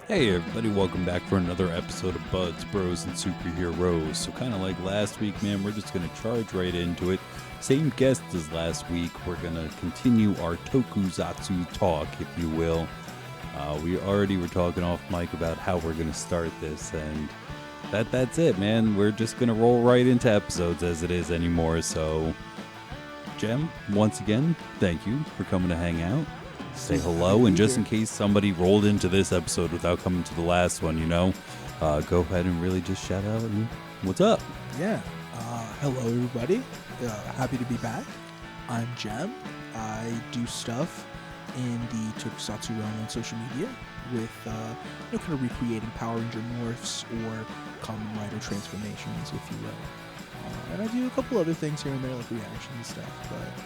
Hey everybody, welcome back for another episode of Buds, Bros, and Superheroes. So kind of like last week, man, we're just going to charge right into it. Same guest as last week. We're going to continue our tokutsatsu talk, if you will. We already were talking off mic about how we're going to start this, and that's it, man. We're just going to roll right into episodes as it is anymore. So, Jem, once again, thank you for coming to hang out. Say hello, and just in case somebody rolled into this episode without coming to the last one, go ahead and really just shout out and what's up? Yeah. Hello, everybody. Happy to be back. I'm Jem. I do stuff in the tokusatsu realm on social media with, kind of recreating Power Ranger morphs or Kamen Rider transformations, if you will. And I do a couple other things here and there, like reaction and stuff, but...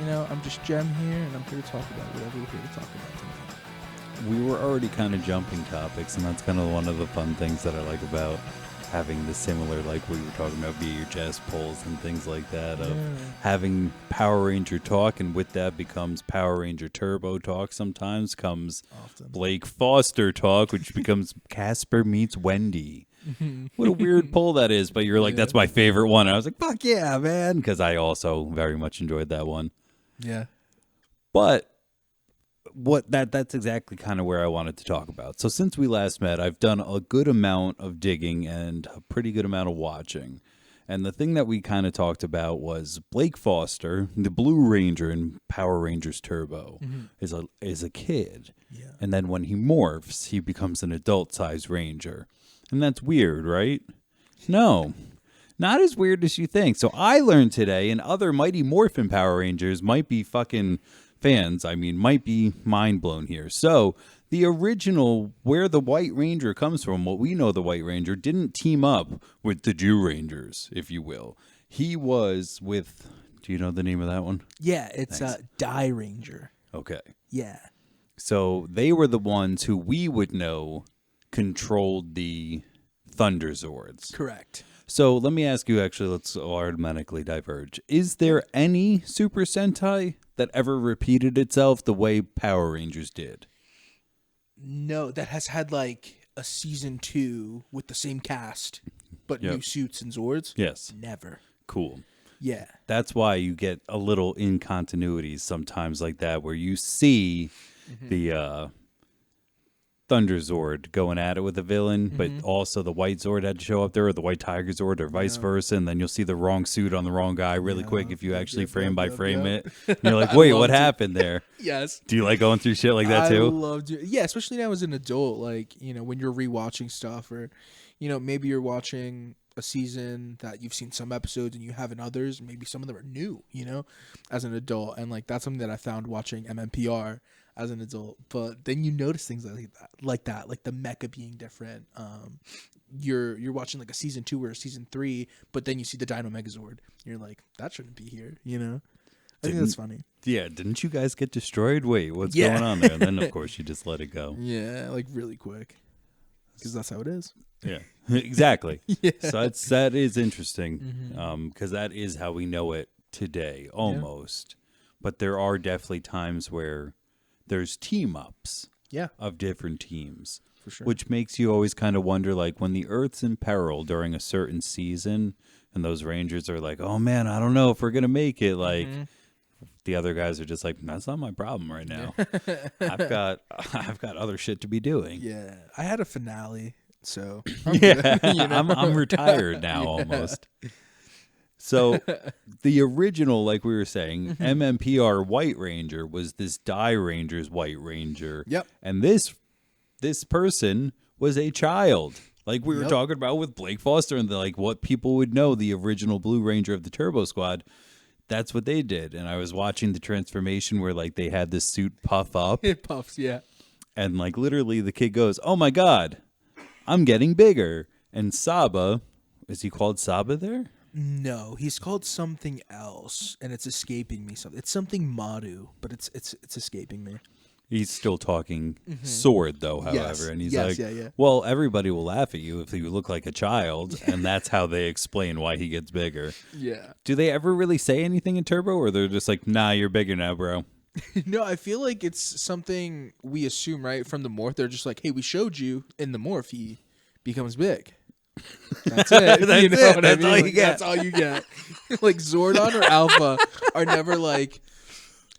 I'm just Jem here, and I'm here to talk about whatever we're here to talk about tonight. We were already kind of jumping topics, and that's kind of one of the fun things that I like about having the similar, like we were talking about, VHS polls and things like that, of having Power Ranger talk, and with that becomes Power Ranger Turbo talk. Sometimes comes Often. Blake Foster talk, which becomes Casper meets Wendy. What a weird poll that is, but you're like, that's my favorite one. And I was like, fuck yeah, man, because I also very much enjoyed that one. Yeah. But that's exactly kind of where I wanted to talk about. So since we last met, I've done a good amount of digging and a pretty good amount of watching. And the thing that we kind of talked about was Blake Foster, the Blue Ranger in Power Rangers Turbo, is a kid. Yeah. And then when he morphs, he becomes an adult-sized Ranger. And that's weird, right? No. Not as weird as you think. So I learned today, and other Mighty Morphin Power Rangers might be fucking fans. I mean, might be mind blown here. So the original, where the White Ranger comes from, what we know the White Ranger, didn't team up with the Jew Rangers, if you will. He was with, do you know the name of that one? Yeah, it's Die Ranger. Okay. Yeah. So they were the ones who we would know controlled the Thunder Zords. Correct. So let me ask you, actually, let's automatically diverge. Is there any Super Sentai that ever repeated itself the way Power Rangers did? No, that has had like a season 2 with the same cast, but new suits and Zords? Yes. Never. Cool. Yeah. That's why you get a little incontinuities sometimes like that, where you see the Thunder Zord going at it with a villain, but also the White Zord had to show up there, or the White Tiger Zord, or vice versa, and then you'll see the wrong suit on the wrong guy really quick if you actually frame by frame it. And you're like, wait, what happened there? Yes. Do you like going through shit like that too? I love doing, yeah, especially now as an adult, like, when you're rewatching stuff, or, maybe you're watching a season that you've seen some episodes and you haven't others, maybe some of them are new, as an adult, and like that's something that I found watching MMPR as an adult. But then you notice things like that, like the mecha being different. You're watching like a season 2 or a season 3, but then you see the Dino Megazord. You're like, that shouldn't be here, I think that's funny. Yeah, didn't you guys get destroyed? Wait, what's going on there? And then, of course, you just let it go. Yeah, like really quick. Because that's how it is. Yeah, exactly. Yeah. So that is interesting, because that is how we know it today, almost. Yeah. But there are definitely times where there's team-ups of different teams. For sure. Which makes you always kind of wonder, like, when the Earth's in peril during a certain season, and those Rangers are like, oh, man, I don't know if we're going to make it, like... The other guys are just like, that's not my problem right now. I've got other shit to be doing. Yeah, I had a finale, so I'm retired now almost. So the original, like we were saying, MMPR White Ranger was this Die Ranger's White Ranger. Yep. And this person was a child. Like we were talking about with Blake Foster and like what people would know, the original Blue Ranger of the Turbo Squad. That's what they did. And I was watching the transformation where like they had this suit puff up. It puffs, yeah. And like literally the kid goes, oh my God, I'm getting bigger. And Saba, is he called Saba there? No, he's called something else and it's escaping me. It's something Maru, but it's escaping me. He's still talking sword, though, however. Yes. And he's Yes, like, yeah. well, everybody will laugh at you if you look like a child. And that's how they explain why he gets bigger. Yeah. Do they ever really say anything in Turbo? Or they're just like, nah, you're bigger now, bro? No, I feel like it's something we assume, right? From the morph, they're just like, hey, we showed you in the morph, he becomes big. That's it. That's you know it. what That's I mean? all you Like, get. That's all you get. Like Zordon or Alpha are never like,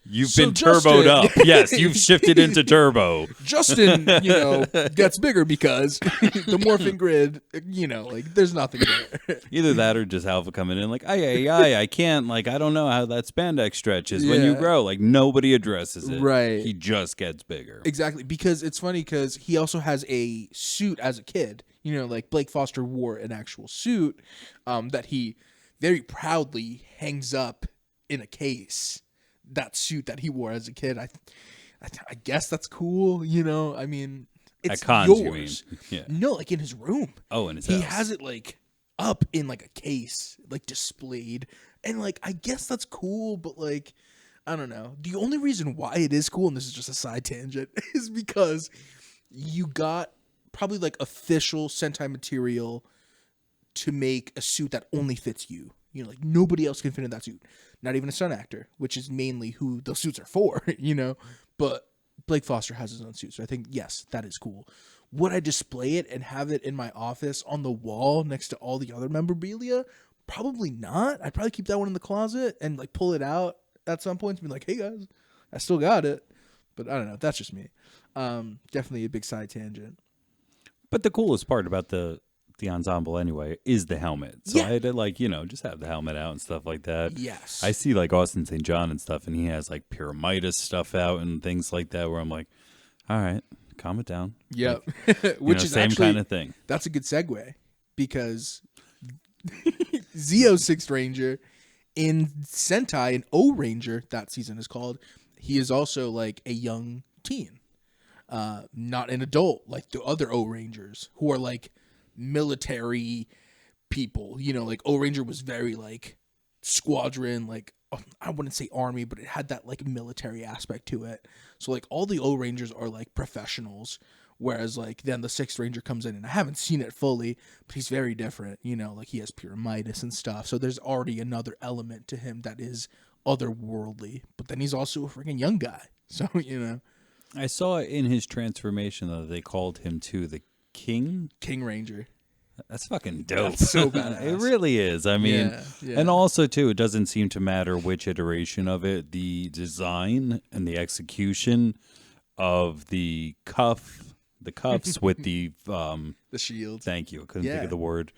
You've So been turboed Justin- up. Yes, you've shifted into turbo. Justin, gets bigger because the morphing grid, like there's nothing there. Either that or just Alpha coming in like, I can't, like, I don't know how that spandex stretches when you Yeah. grow. Like, nobody addresses it. Right. He just gets bigger. Exactly, because it's funny because he also has a suit as a kid. Like Blake Foster wore an actual suit that he very proudly hangs up in a case. That suit that he wore as a kid, I guess that's cool. I mean, it's At cons, yours. you mean? Yeah. No, like in his room. Oh, in his He house. has it like up in like a case, like displayed, and like I guess that's cool, but like I don't know. The only reason why it is cool, and this is just a side tangent, is because you got probably like official Sentai material to make a suit that only fits you. Like nobody else can fit in that suit. Not even a stunt actor, which is mainly who those suits are for, But Blake Foster has his own suit, so I think, yes, that is cool. Would I display it and have it in my office on the wall next to all the other memorabilia? Probably not. I'd probably keep that one in the closet and like pull it out at some point and be like, hey guys, I still got it. But I don't know. That's just me. Definitely a big side tangent. But the coolest part about the ensemble anyway is the helmet. So Yeah. I had to like, just have the helmet out and stuff like that. Yes. I see like Austin St. John and stuff, and he has like Pyramidas stuff out and things like that where I'm like, all right, calm it down. Yep. Like, Which is same actually kind of thing. That's a good segue because Zeo Sixth Ranger in Sentai, an O Ranger, that season is called, he is also like a young teen. Not an adult like the other O Rangers who are like military people. Like O Ranger was very like squadron, like I wouldn't say army, but it had that like military aspect to it. So like all the O Rangers are like professionals, whereas like then the Sixth Ranger comes in, and I haven't seen it fully, but he's very different. Like he has Pyramidas and stuff. So there's already another element to him that is otherworldly. But then he's also a freaking young guy. So I saw in his transformation that they called him to the King Ranger. That's fucking dope. That's so badass. It really is. I mean, Yeah. and also too, it doesn't seem to matter which iteration of it. The design and the execution of the cuffs with the The shield. Thank you. I couldn't think Yeah. of the word.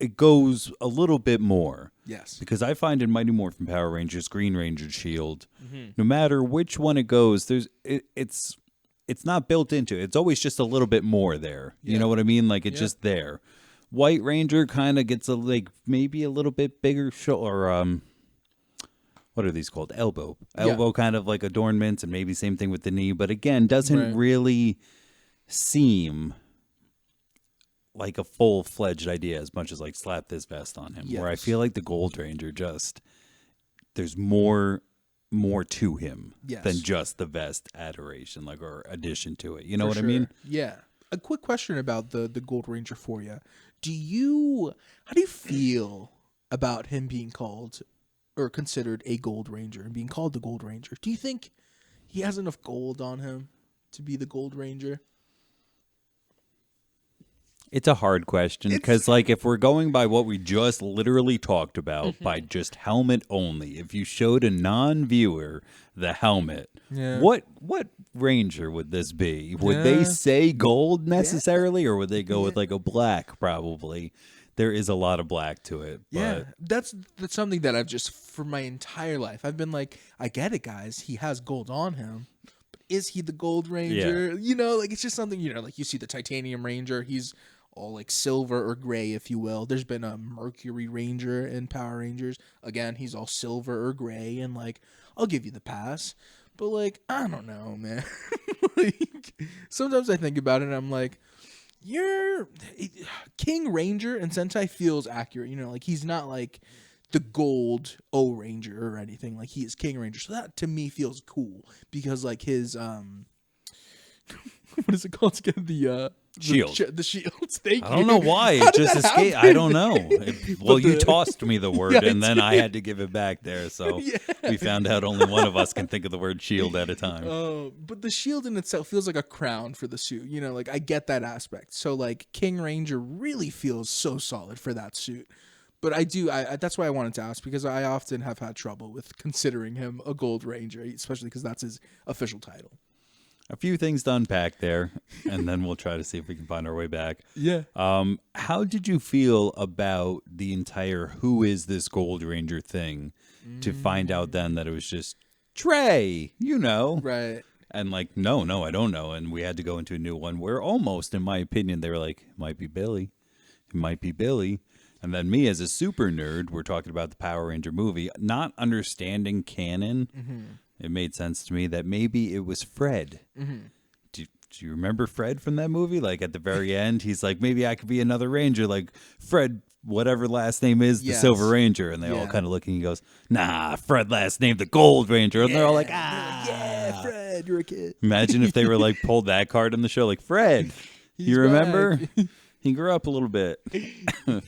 It goes a little bit more. Yes. Because I find in Mighty Morphin Power Rangers, Green Ranger Shield, Mm-hmm. no matter which one it goes, it's not built into it. It's always just a little bit more there. You Yeah. know what I mean? Like it's Yeah. just there. White Ranger kind of gets maybe a little bit bigger or what are these called? Elbow kind of like adornments, and maybe same thing with the knee. But again, doesn't Right. really seem like a full-fledged idea as much as like slap this vest on him. Where I Yes. feel like the Gold Ranger there's more to him Yes. than just the vest adoration, like or addition to it. You know For what I sure. mean? Yeah. A quick question about the Gold Ranger for you. How do you feel about him being called or considered a Gold Ranger and being called the Gold Ranger? Do you think he has enough gold on him to be the Gold Ranger? It's a hard question because, like, if we're going by what we just literally talked about, by just helmet only, if you showed a non-viewer the helmet, Yeah. what ranger would this be? Would Yeah. they say gold necessarily, or would they go with like a black? Probably. There is a lot of black to it. Yeah, But that's something that I've just for my entire life I've been like, I get it, guys. He has gold on him, but is he the Gold Ranger? Like it's just something. Like you see the Titanium Ranger. He's all like silver or gray, if you will. There's been a Mercury Ranger in Power Rangers. Again, he's all silver or gray, and like I'll give you the pass. But like I don't know, man. Like sometimes I think about it, and I'm like, King Ranger and Sentai feels accurate. Like he's not like the gold O Ranger or anything. Like he is King Ranger. So that to me feels cool because like his what is it called again? Shield. The shields. Thank you. I don't know why. How It did just that escaped. happen? I don't know. Well, you the- tossed me the word, Yeah, I and then I did. had to give it back there. So Yeah. we found out only one of us can think of the word shield at a time. But the shield in itself feels like a crown for the suit. You know, like I get that aspect. So like King Ranger really feels so solid for that suit. But I that's why I wanted to ask, because I often have had trouble with considering him a Gold Ranger, especially because that's his official title. A few things to unpack there, and then we'll try to see if we can find our way back. Yeah. How did you feel about the entire "Who is this Gold Ranger" thing? To find out then that it was just Trey, Right. and like, no, I don't know, and we had to go into a new one where almost, in my opinion, they were like, it might be Billy, and then me as a super nerd, we're talking about the Power Ranger movie, not understanding canon. Mm-hmm. It made sense to me that maybe it was Fred. Mm-hmm. Do you remember Fred from that movie? Like at the very end, he's like, maybe I could be another Ranger, like Fred, whatever last name is, the Yes. Silver Ranger. And they all kind of look and he goes, nah, Fred last name, the Gold Ranger. And they're all like, yeah, Fred, you're a kid. Imagine if they were like pulled that card in the show, like Fred, you remember? back. He grew up a little bit.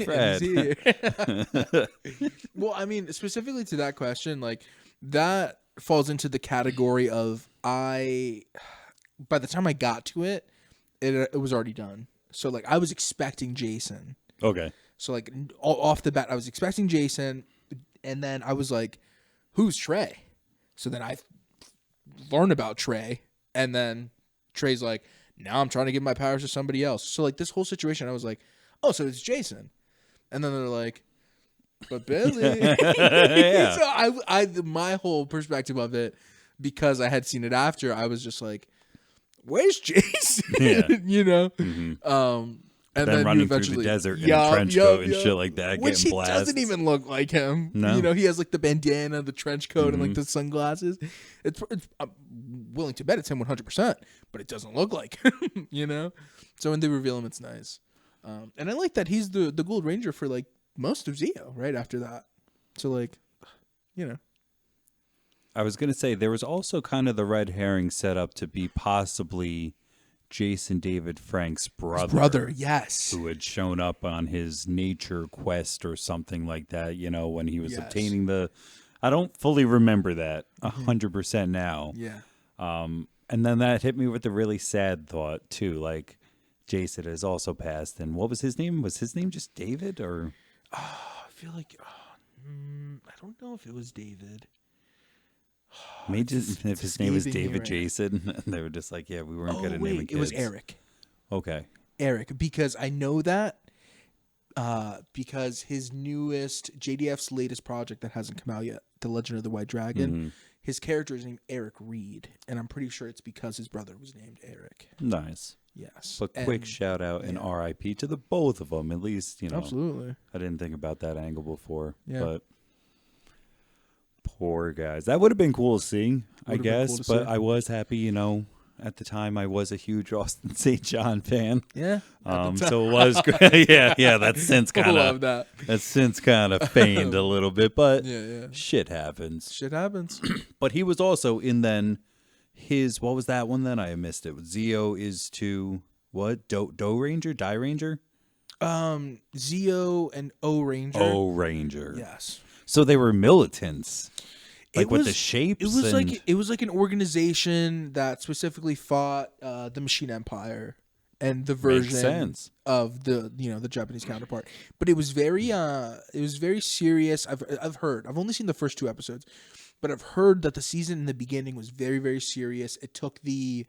Fred. He's here. Well, I mean, specifically to that question, like that falls into the category of by the time I got to it, it was already done. So like I was expecting Jason. Okay. So like off the bat, I was expecting Jason, and then I was like, "Who's Trey?" So then I learned about Trey, and then Trey's like, "Now I'm trying to give my powers to somebody else." So like this whole situation, I was like, "Oh, so it's Jason," and then they're like, "But Billy." Yeah. So I my whole perspective of it, because I had seen it after, I was just like, "Where's Jason?" Yeah. Mm-hmm. And then running eventually, through the desert in a trench coat and shit like that, which getting he blasted. doesn't even look like him. No. He has like the bandana, the trench coat, and like the sunglasses. It's I'm willing to bet it's him 100%, but it doesn't look like him. So when they reveal him, it's nice. And I like that he's the Gold Ranger for like most of Zeo right after that. So like, I was going to say, there was also kind of the red herring set up to be possibly Jason David Frank's brother. His brother, yes. Who had shown up on his nature quest or something like that, when he was obtaining I don't fully remember that 100% now. Yeah. And then that hit me with a really sad thought, too. Like, Jason has also passed. And what was his name? Was his name just David or? I feel like, I don't know if it was David. Maybe if his name was escaping me David right Jason, and they were just like, yeah, we weren't good at naming kids. It was Eric. Okay. Eric, because I know that because his newest, JDF's latest project that hasn't come out yet, The Legend of the White Dragon, his character is named Eric Reed, and I'm pretty sure it's because his brother was named Eric. Nice. Yes. But quick shout out and RIP to the both of them, at least, Absolutely. I didn't think about that angle before, Yeah. but poor guys. That would have been cool to see, I guess, cool to but see. I was happy, at the time I was a huge Austin St. John fan. Yeah. So it was great. yeah, that's since kind Love that. That's since kind of feigned a little bit, but Yeah. shit happens. Shit happens. But he was also in then his, what was that one then? I missed it. Zeo is to what? Die Ranger? Zeo and O Ranger. O Ranger. Yes. So they were militants. Like It with was- the shapes. It was like an organization that specifically fought the Machine Empire and the version sense. of the Japanese counterpart. But it was very serious. I've heard. I've only seen the first 2 episodes, but I've heard that the season in the beginning was very, very serious. It took the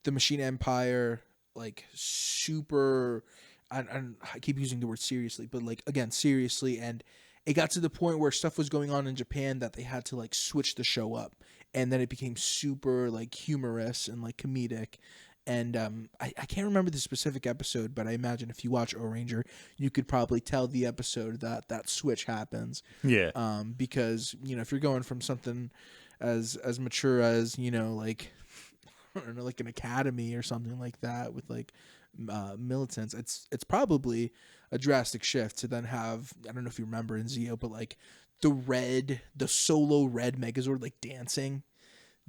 Machine Empire like super. I keep using the word seriously, but like again seriously, and it got to the point where stuff was going on in Japan that they had to like switch the show up, and then it became super like humorous and like comedic. And I can't remember the specific episode, but I imagine if you watch O Ranger, you could probably tell the episode that switch happens. Yeah. Because if you're going from something as mature as like I don't know, like an academy or something like that with like militants, it's probably a drastic shift to then have, I don't know if you remember in Zeo, but like the solo red Megazord like dancing,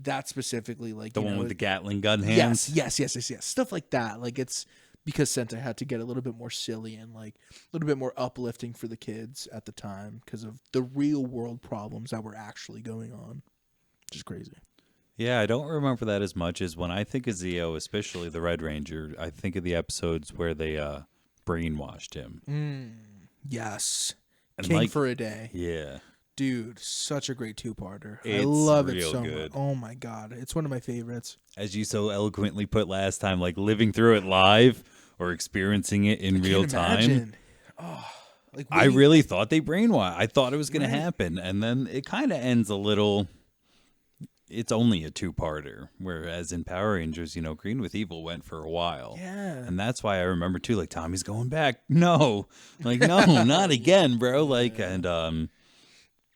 that specifically, like the one with the Gatling gun hands. Yes. Stuff like that. Like it's because Sentai had to get a little bit more silly and like a little bit more uplifting for the kids at the time because of the real world problems that were actually going on, which is crazy. Yeah, I don't remember that as much as when I think of Zeo, especially the Red Ranger, I think of the episodes where they brainwashed him. Yes. And King like, for a Day. yeah. Dude, such a great two-parter. I It's love it real so good. much. Oh my god, it's one of my favorites. As you so eloquently put last time, like living through it live or experiencing it in real Can't time. imagine. Oh, like I waiting- really thought they brainwashed. I thought it was going Right. to happen. And then it kind of ends a little. It's only a two-parter. Whereas in Power Rangers, Green with Evil went for a while. Yeah. And that's why I remember too, like Tommy's going back. No. Like, no, not again, bro. Like, and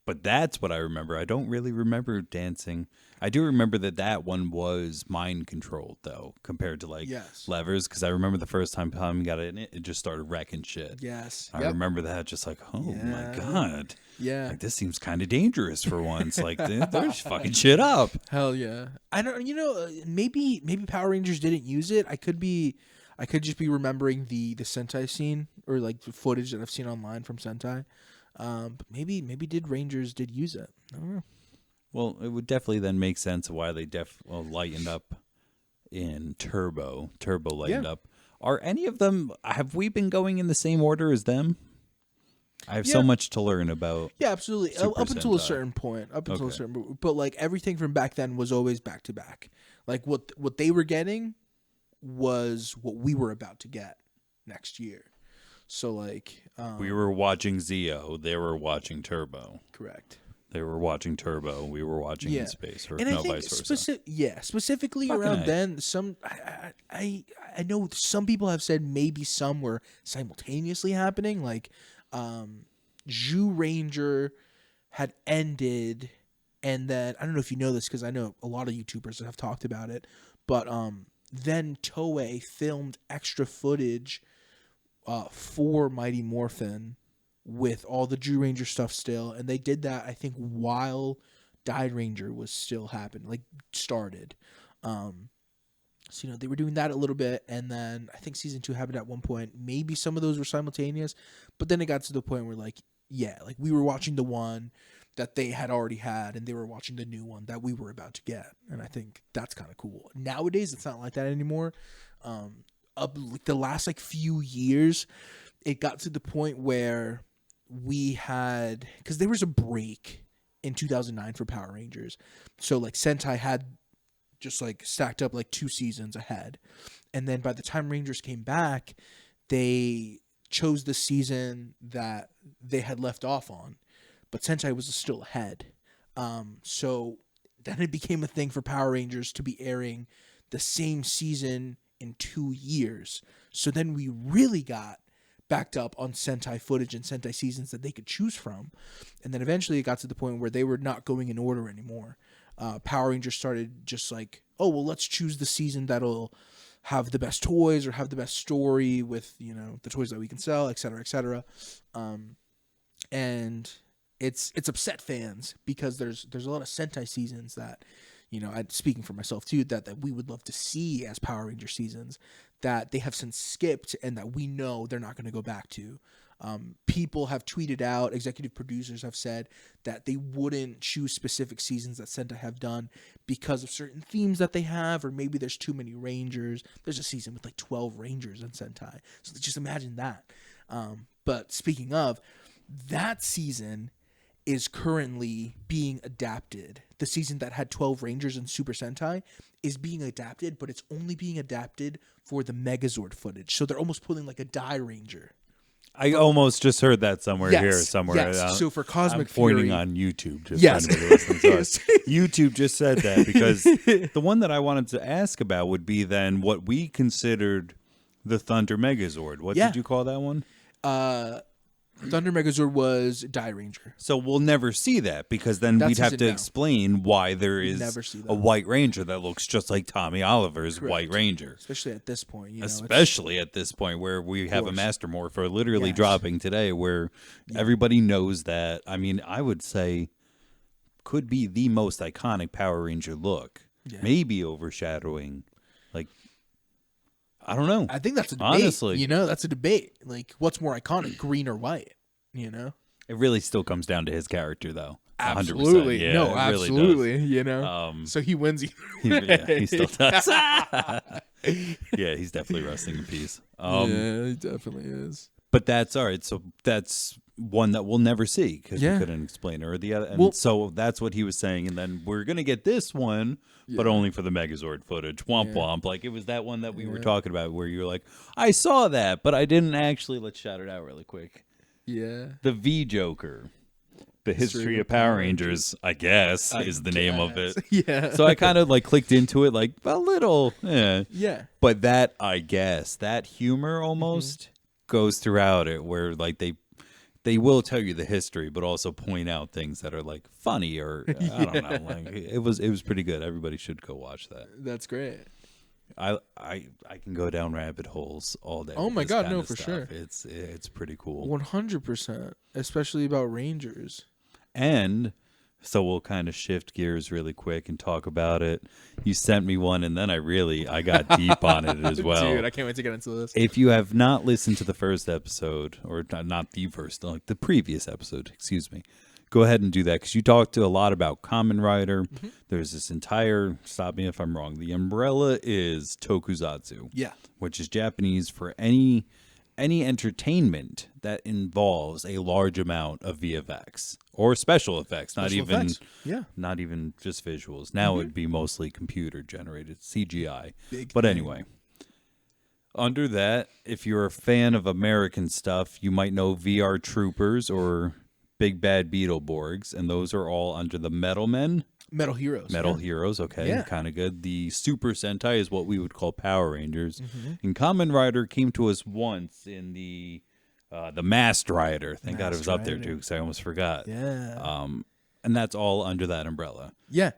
but that's what I remember. I don't really remember dancing. I do remember that one was mind controlled though, compared to like Yes. levers. Because I remember the first time Tommy got in it, it just started wrecking shit. Yes. I remember that just like, oh my Yeah. god, Yeah. like this seems kind of dangerous for once. Like they're just fucking shit up. Hell yeah. I don't. Maybe Power Rangers didn't use it. I could just be remembering the Sentai scene or like the footage that I've seen online from Sentai. But maybe Rangers did use it. I don't know. Well, it would definitely then make sense of why they lightened up in Turbo. Turbo lightened up. Are any of them? Have we been going in the same order as them? I have so much to learn about. Yeah, absolutely. Super Up until a Sentai. certain point. Up until a Okay. certain, but like everything from back then was always back to back. Like what they were getting was what we were about to get next year. So like We were watching Zeo. They were watching Turbo. correct. They were watching Turbo. We were watching In Space, or And no, I think vice versa. specifically Fucking around A. then, I know some people have said maybe some were simultaneously happening. Like, Zhu Ranger had ended, and then I don't know if you know this because I know a lot of YouTubers have talked about it, but then Toei filmed extra footage for Mighty Morphin with all the Jew Ranger stuff still, and they did that I think while Dyed Ranger was still happening, like started. So they were doing that a little bit, and then I think season 2 happened at one point. Maybe some of those were simultaneous, but then it got to the point where like we were watching the one that they had already had, and they were watching the new one that we were about to get, and I think that's kind of cool. Nowadays, it's not like that anymore. Up like the last like few years, it got to the point where we had, because there was a break in 2009 for Power Rangers, so like Sentai had just like stacked up like 2 seasons ahead, and then by the time Rangers came back, they chose the season that they had left off on, but Sentai was still ahead. So then it became a thing for Power Rangers to be airing the same season in 2 years. So then we really got backed up on Sentai footage and Sentai seasons that they could choose from. And then eventually it got to the point where they were not going in order anymore. Power Rangers started just like, oh, well, let's choose the season that'll have the best toys or have the best story with, the toys that we can sell, et cetera, et cetera. And it's upset fans because there's a lot of Sentai seasons that, speaking for myself too, that we would love to see as Power Ranger seasons that they have since skipped and that we know they're not going to go back to. People have tweeted out, executive producers have said that they wouldn't choose specific seasons that Sentai have done because of certain themes that they have, or maybe there's too many Rangers. There's a season with like 12 Rangers in Sentai. So just imagine that. But speaking of, that season is currently being adapted. The season that had 12 Rangers in Super Sentai is being adapted, but it's only being adapted for the Megazord footage. So they're almost pulling like a Die Ranger. I almost just heard that somewhere here, somewhere. Yes. So for Cosmic I'm pointing Fury, on YouTube. Just Yes. for anybody listening to us. YouTube just said that because the one that I wanted to ask about would be then what we considered the Thunder Megazord. What did you call that one? Thunder Megazord was Die Ranger. So we'll never see that because then we'd have to explain why there is a White Ranger that looks just like Tommy Oliver's White Ranger. Especially at this point. Especially at this point where we have a Master Morpher literally dropping today where everybody knows that. I mean, I would say could be the most iconic Power Ranger look. Yeah. Maybe overshadowing like I don't know. I think that's a debate. Honestly. You know, that's a debate. Like, what's more iconic, green or white? You know? It really still comes down to his character, though. 100%. Absolutely. Yeah, No, it really absolutely. does. You know? So he wins either Yeah, way. he still does. Yeah, he's definitely resting in peace. Yeah, he definitely is. But that's all right. So that's one that we'll never see because we couldn't explain it. Or the other, and so that's what he was saying. And then we're gonna get this one, but only for the Megazord footage. Womp womp. Like it was that one that we were talking about where you're like, I saw that, but I didn't actually. Let's shout it out really quick. Yeah. The V Joker. The History of Power Rangers, I guess, is the name of it. Yeah. So I kind of like clicked into it like a little, Yeah. But that, I guess, that humor almost goes throughout it where like they will tell you the history, but also point out things that are like funny or I don't know. Like it was pretty good. Everybody should go watch that. That's great. I can go down rabbit holes all day. Oh with my this God, kind no, of for stuff. sure. It's pretty cool. 100%, especially about Rangers. And so we'll kind of shift gears really quick and talk about it. You sent me one, and then I got deep on it as well. Dude, I can't wait to get into this. If you have not listened to the first episode, or not the first, like the previous episode, excuse me, go ahead and do that because you talked to a lot about Kamen Rider. There's this entire, stop me if I'm wrong, the umbrella is tokusatsu. Yeah. Which is Japanese for any entertainment that involves a large amount of VFX or special effects, not even just visuals. Now it'd be mostly computer generated CGI. Anyway, under that, if you're a fan of American stuff, you might know VR Troopers or Big Bad Beetleborgs, and those are all under the Metal Men. Metal Heroes. Heroes, okay, kind of good. The Super Sentai is what we would call Power Rangers. And Kamen Rider came to us once in the Masked Rider. Thank God it was up there too, because I almost forgot. Yeah. And that's all under that umbrella. Yeah.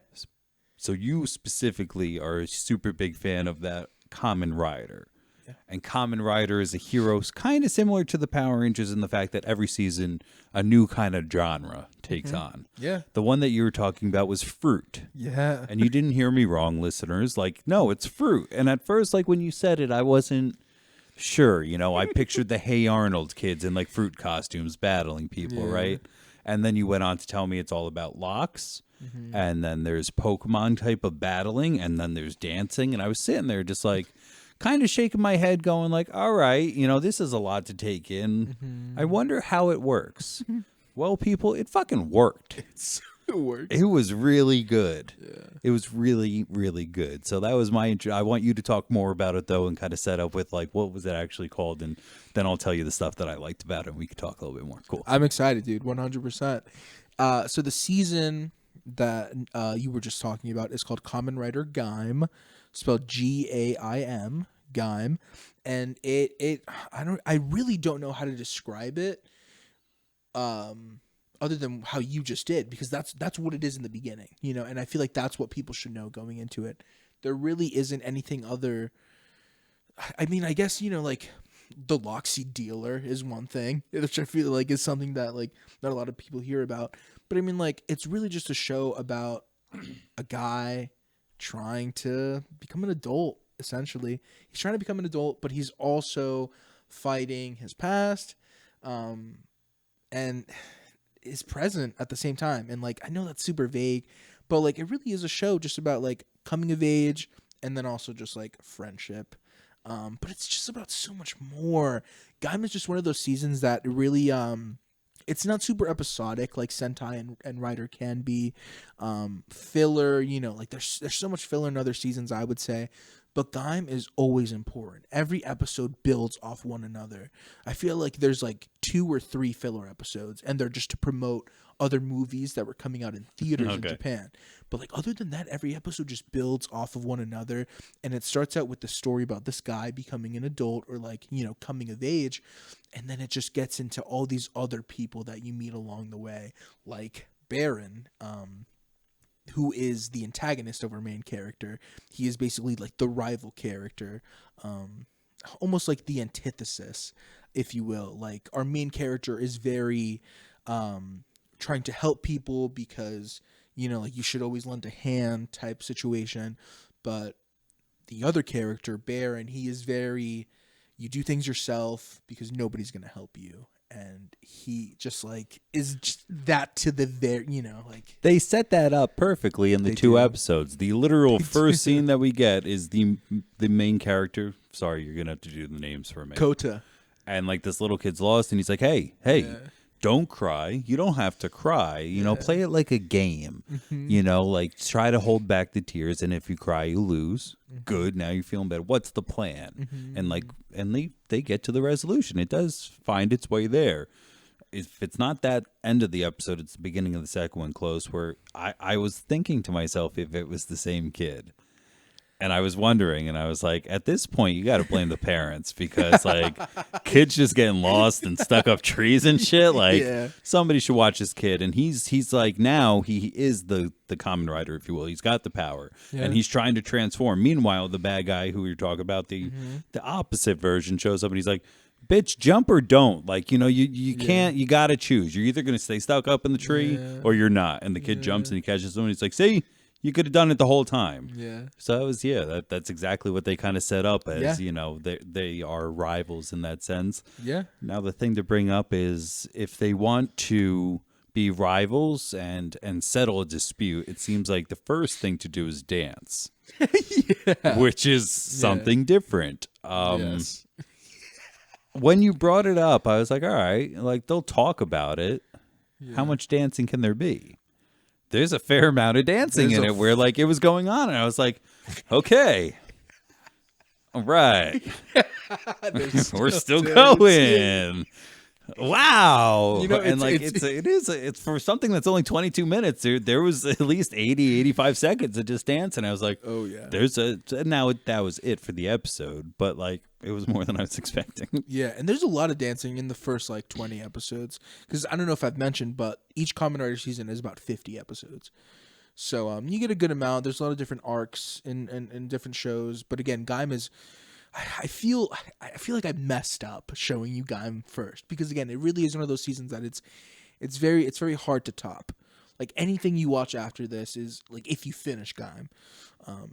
So you specifically are a super big fan of that Kamen Rider. Yeah. And Kamen Rider is a hero kind of similar to the Power Rangers in the fact that every season a new kind of genre takes on. Yeah. The one that you were talking about was Fruit. Yeah. And you didn't hear me wrong, listeners. Like, no, it's Fruit. And at first, like when you said it, I wasn't sure. You know, I pictured the Hey Arnold kids in like fruit costumes battling people, right? And then you went on to tell me it's all about locks. And then there's Pokemon type of battling. And then there's dancing. And I was sitting there just like, kind of shaking my head going like, all right, you know, this is a lot to take in. I wonder how it works. Well, people, it fucking worked. It worked. It was really good. Yeah. It was really, really good. So that was my intro. I want you to talk more about it, though, and kind of set up with, like, what was it actually called? And then I'll tell you the stuff that I liked about it, and we could talk a little bit more. Cool. I'm excited, dude, 100%. So the season that you were just talking about is called Kamen Rider Gaim, spelled Gaim, Gaim. And I really don't know how to describe it. Other than how you just did, because that's what it is in the beginning, you know, and I feel like that's what people should know going into it. There really isn't anything other. I mean, I guess, you know, like the Loxy dealer is one thing, which I feel like is something that like not a lot of people hear about. But I mean, like, it's really just a show about a guy trying to become an adult, essentially. He's trying to become an adult, but he's also fighting his past, and is present at the same time. And like, I know that's super vague, but like, it really is a show just about like coming of age and then also just like friendship. But it's just about so much more. Gaim is just one of those seasons that really, it's not super episodic like Sentai and Rider can be. Filler, you know, like there's so much filler in other seasons, I would say. But Gaim is always important. Every episode builds off one another. I feel like there's like 2 or 3 filler episodes, and they're just to promote other movies that were coming out in theaters in Japan. But like, other than that, every episode just builds off of one another, and it starts out with the story about this guy becoming an adult or like, you know, coming of age, and then it just gets into all these other people that you meet along the way, like Baron, who is the antagonist of our main character. He is basically like the rival character, almost like the antithesis, if you will. Like, our main character is very trying to help people because, you know, like, you should always lend a hand type situation. But the other character, Bear, and he is very, you do things yourself because nobody's going to help you. And he just like is just that to the very, like They set that up perfectly in the They two do. episodes. The literal first scene that we get is the main character. Sorry, you're going to have to do the names for me. Kota. And like this little kid's lost and he's like, hey, don't cry. You don't have to cry. You know, play it like a game. You know, like try to hold back the tears. And if you cry, you lose. Good. Now you're feeling better. What's the plan? And like, and they get to the resolution. It does find its way there. If it's not that end of the episode, it's the beginning of the second one close where I was thinking to myself if it was the same kid. And I was wondering, and I was like, at this point, you got to blame the parents because, like, kids just getting lost and stuck up trees and shit. Like, somebody should watch this kid. And he's like, now he is the Kamen Rider, if you will. He's got the power, and he's trying to transform. Meanwhile, the bad guy who you're talking about, the opposite version, shows up, and he's like, bitch, jump or don't. Like, you know, you can't, you got to choose. You're either going to stay stuck up in the tree or you're not. And the kid jumps and he catches him, and he's like, see? You could have done it the whole time. Yeah. So it was, that's exactly what they kind of set up as, you know, they are rivals in that sense. Yeah. Now the thing to bring up is if they want to be rivals and settle a dispute, it seems like the first thing to do is dance. Which is something different. Yes. When you brought it up, I was like, all right, like they'll talk about it. How much dancing can there be? There's a fair amount of dancing in it where like it was going on and I was like, okay, all right, we're still going. Wow. You know, and like it's for something that's only 22 minutes, dude. There was at least 85 seconds of just dance, and I was like, oh yeah. That was it for the episode, but like it was more than I was expecting. Yeah, and there's a lot of dancing in the first like 20 episodes because I don't know if I've mentioned, but each Kamen Rider season is about 50 episodes. So you get a good amount. There's a lot of different arcs in different shows, but again, Gaim is. I feel like I messed up showing you Gaim first because again, it really is one of those seasons that it's very hard to top. Like anything you watch after this is like if you finish Gaim.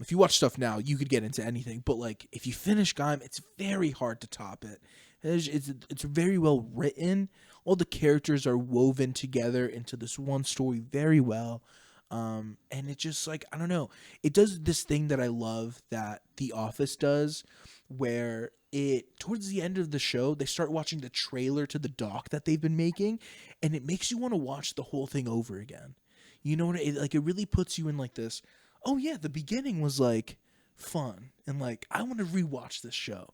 If you watch stuff now, you could get into anything, but like if you finish Gaim, it's very hard to top it. It's very well written. All the characters are woven together into this one story very well. And it just like, I don't know, it does this thing that I love that The Office does where towards the end of the show, they start watching the trailer to the doc that they've been making and it makes you want to watch the whole thing over again. You know what? It really puts you in like this, oh yeah, the beginning was like fun and like, I want to rewatch this show.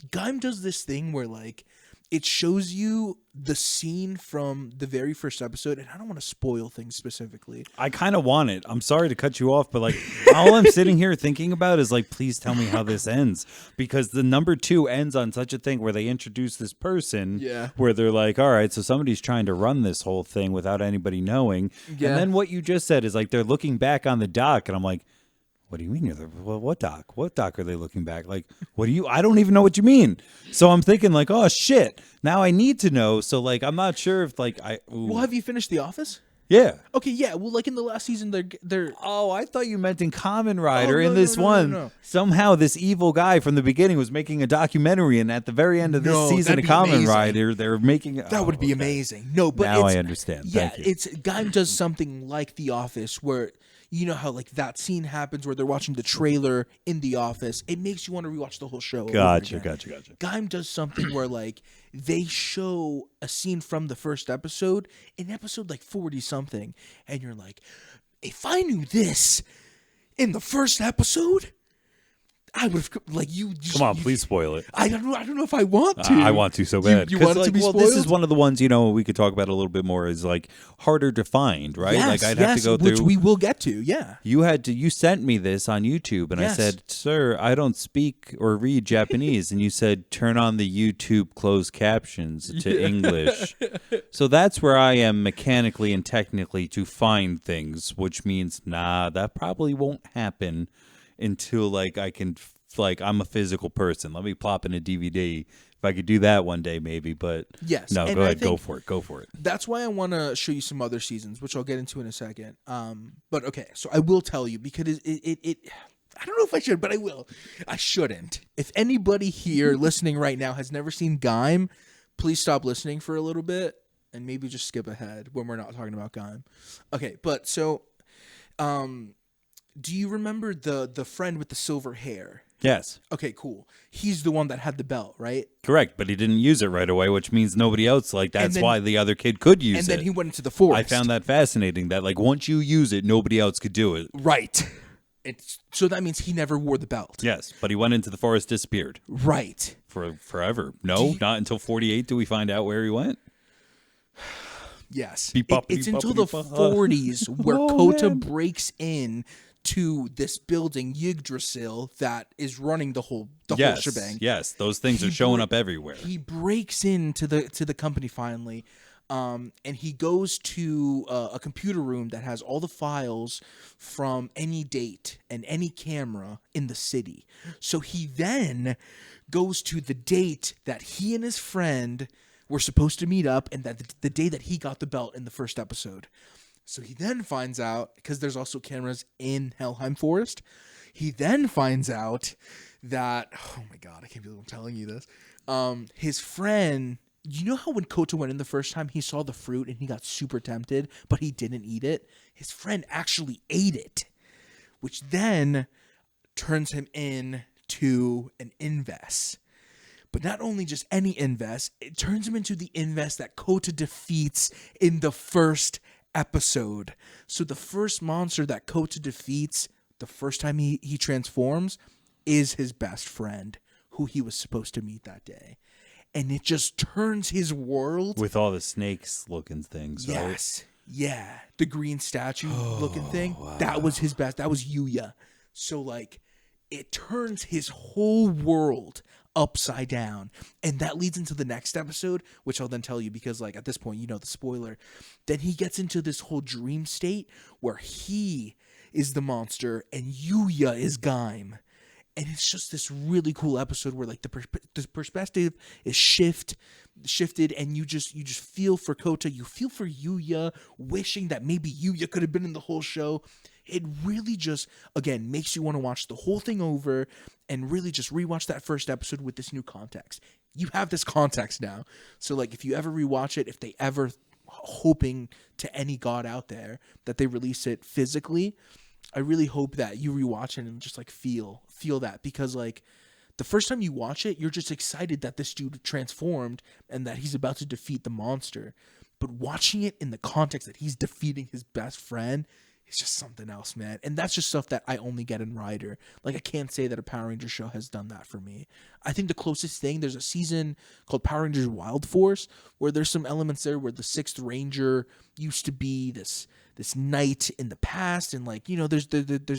Gaim does this thing where like, it shows you the scene from the very first episode, and I don't want to spoil things specifically. I kind of want it. I'm sorry to cut you off, but like all I'm sitting here thinking about is like, please tell me how this ends, because the number 2 ends on such a thing where they introduce this person, where they're like, all right, so somebody's trying to run this whole thing without anybody knowing, and then what you just said is like they're looking back on the doc, and I'm like, what do you mean? Well, what doc? What doc are they looking back? Like, I don't even know what you mean. So I'm thinking like, oh shit, now I need to know. So like, I'm not sure if like Well, have you finished The Office? Yeah. Okay, yeah. Well, like in the last season, they're. Oh, I thought you meant in Kamen Rider. In this one, no. Somehow this evil guy from the beginning was making a documentary, and at the very end of this season of Kamen Rider, they're making. That would be amazing. No, but now I understand. Yeah, Thank you. Gaim does something like The Office where. You know how like that scene happens where they're watching the trailer in The Office. It makes you want to rewatch the whole show. Gotcha. Gaim does something where like they show a scene from the first episode in episode like 40 something, and you're like, if I knew this in the first episode, I would have like you. Come on, please spoil it. I don't know if I want to. I want to so bad. You want it to be spoiled? This is one of the ones we could talk about a little bit more. Is like harder to find, right? Yes, like I'd have to go through, which we will get to. Yeah, you sent me this on YouTube, and I said, "Sir, I don't speak or read Japanese," and you said, "Turn on the YouTube closed captions to English." So that's where I am mechanically and technically to find things, which means that probably won't happen until like I can I'm a physical person. Let me plop in a DVD. If I could do that one day, maybe. But no, go ahead, go for it. That's why I want to show you some other seasons, which I'll get into in a second. But okay, so I will tell you because I don't know if I should, but I will. I shouldn't. If anybody here listening right now has never seen Gaim, please stop listening for a little bit and maybe just skip ahead when we're not talking about Gaim. Okay, but so, do you remember the friend with the silver hair? Yes. Okay, cool. He's the one that had the belt, right? Correct, but he didn't use it right away, which means nobody else, like, that's then- why the other kid could use it. And then he went into the forest. I found that fascinating, that, like, once you use it, nobody else could do it. Right. So that means he never wore the belt. Yes, but he went into the forest, disappeared. Right. For forever. No, not until 48 do we find out where he went. Yes. Beep-bop, It's beep-bop, until the beep-bop. 40s where Oh, Kota man. breaks in to this building, Yggdrasil, that is running the whole shebang. Yes, those things are showing up everywhere. He breaks into the company finally, and he goes to a computer room that has all the files from any date and any camera in the city. So he then goes to the date that he and his friend were supposed to meet up, and that the day that he got the belt in the first episode. So he then finds out, because there's also cameras in Helheim Forest, he then finds out that, oh my god, I can't believe I'm telling you this. His friend, you know how when Kota went in the first time, he saw the fruit and he got super tempted, but he didn't eat it? His friend actually ate it, which then turns him into an Inves. But not only just any Inves, it turns him into the Inves that Kota defeats in the first episode. So the first monster that Kota defeats the first time he transforms is his best friend, who he was supposed to meet that day. And it just turns his world. With all the snakes looking things, right? Yes. Yeah. The green statue looking thing. Wow. That was his best. That was Yuya. So like it turns his whole world upside down, and that leads into the next episode, which I'll then tell you, because like at this point you know the spoiler. Then he gets into this whole dream state where he is the monster and Yuya is Gaim, and it's just this really cool episode where like the perspective is shifted, and you just feel for Kota, you feel for Yuya, wishing that maybe Yuya could have been in the whole show. It really just, again, makes you want to watch the whole thing over and really just rewatch that first episode with this new context. You have this context now. So, like, if you ever rewatch it, if they ever, hoping to any god out there that they release it physically, I really hope that you rewatch it and just, like, feel that. Because, like, the first time you watch it, you're just excited that this dude transformed and that he's about to defeat the monster. But watching it in the context that he's defeating his best friend, it's just something else, man. And that's just stuff that I only get in Rider. Like, I can't say that a Power Ranger show has done that for me. I think the closest thing, there's a season called Power Rangers Wild Force, where there's some elements there where the 6th Ranger used to be this knight in the past. And, like, you know, there's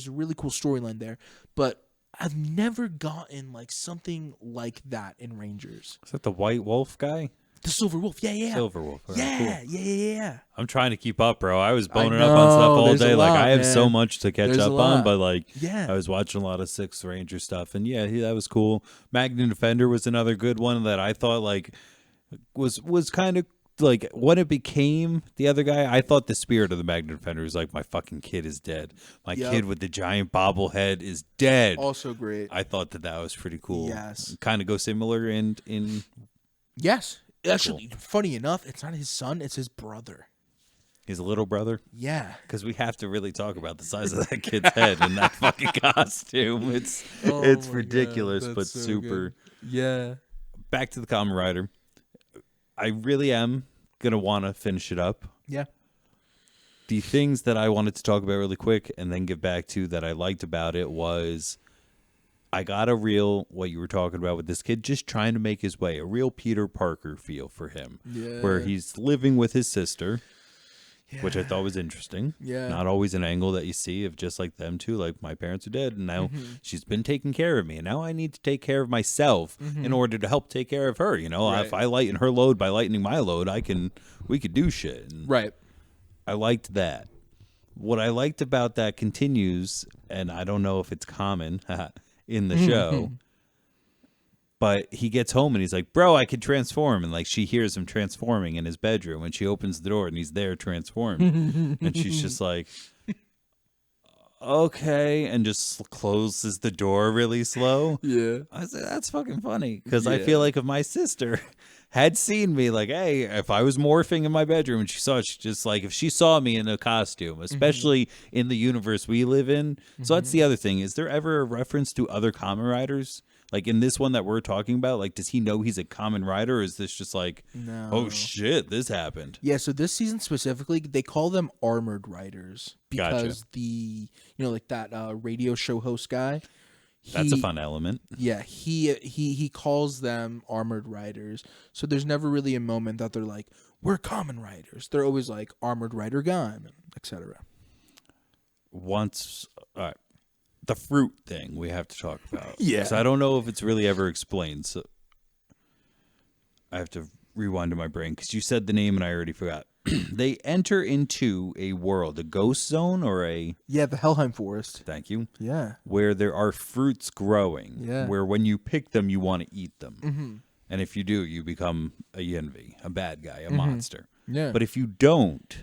a really cool storyline there. But I've never gotten, like, something like that in Rangers. Is that the White Wolf guy? The Silver Wolf, yeah. Silver Wolf. Right, yeah, cool. yeah. I'm trying to keep up, bro. I was boning know, up on stuff all there's day. a Like, lot, I have man. so much to catch There's a up lot. on, but, like, Yeah. I was watching a lot of 6th Ranger stuff, and yeah, that was cool. Magnum Defender was another good one that I thought, like, was kind of, like, when it became the other guy, I thought the spirit of the Magnum Defender was like, my fucking kid is dead. My kid with the giant bobblehead is dead. Also great. I thought that was pretty cool. Yes. Kind of go similar in Yes. Actually, funny enough, it's not his son, it's his brother. his little brother. Yeah. Because we have to really talk about the size of that kid's head in that fucking costume. It's Oh it's my ridiculous, God, but that's so super. good. Yeah. Back to the Kamen Rider. I really am going to want to finish it up. Yeah. The things that I wanted to talk about really quick and then get back to that I liked about it was I got a real, what you were talking about with this kid, just trying to make his way, a real Peter Parker feel for him. Yeah. Where he's living with his sister, which I thought was interesting. Yeah. Not always an angle that you see of just like them two, like my parents are dead and now she's been taking care of me and now I need to take care of myself in order to help take care of her. You know, Right. if I lighten her load by lightening my load, we could do shit. And Right. I liked that. What I liked about that continues, and I don't know if it's common in the show, but he gets home and he's like, bro, I could transform. And like she hears him transforming in his bedroom and she opens the door and he's there transformed. And she's just like, okay, and just closes the door really slow. Yeah. I said, that's fucking funny because I Yeah. feel like if my sister had seen me, like, hey, if I was morphing in my bedroom and she saw it, she just like, if she saw me in a costume, especially in the universe we live in. So that's the other thing. Is there ever a reference to other Kamen Riders? Like in this one that we're talking about, like, does he know he's a Kamen Rider, or is this just like, No. oh shit, this happened? Yeah, so this season specifically, they call them armored riders because like that radio show host guy. That's a fun element. Yeah, he calls them armored riders. So there's never really a moment that they're like, we're common riders. They're always like armored rider Gaim, etc. Once, the fruit thing we have to talk about. Yeah. So I don't know if it's really ever explained. So I have to rewind to my brain because you said the name and I already forgot. They enter into a world, a ghost zone or Yeah, the Helheim Forest. thank you, Yeah. where there are fruits growing. Yeah. Where when you pick them, you want to eat them. Mm-hmm. And if you do, you become a Yinvi, a bad guy, a monster. Yeah. But if you don't,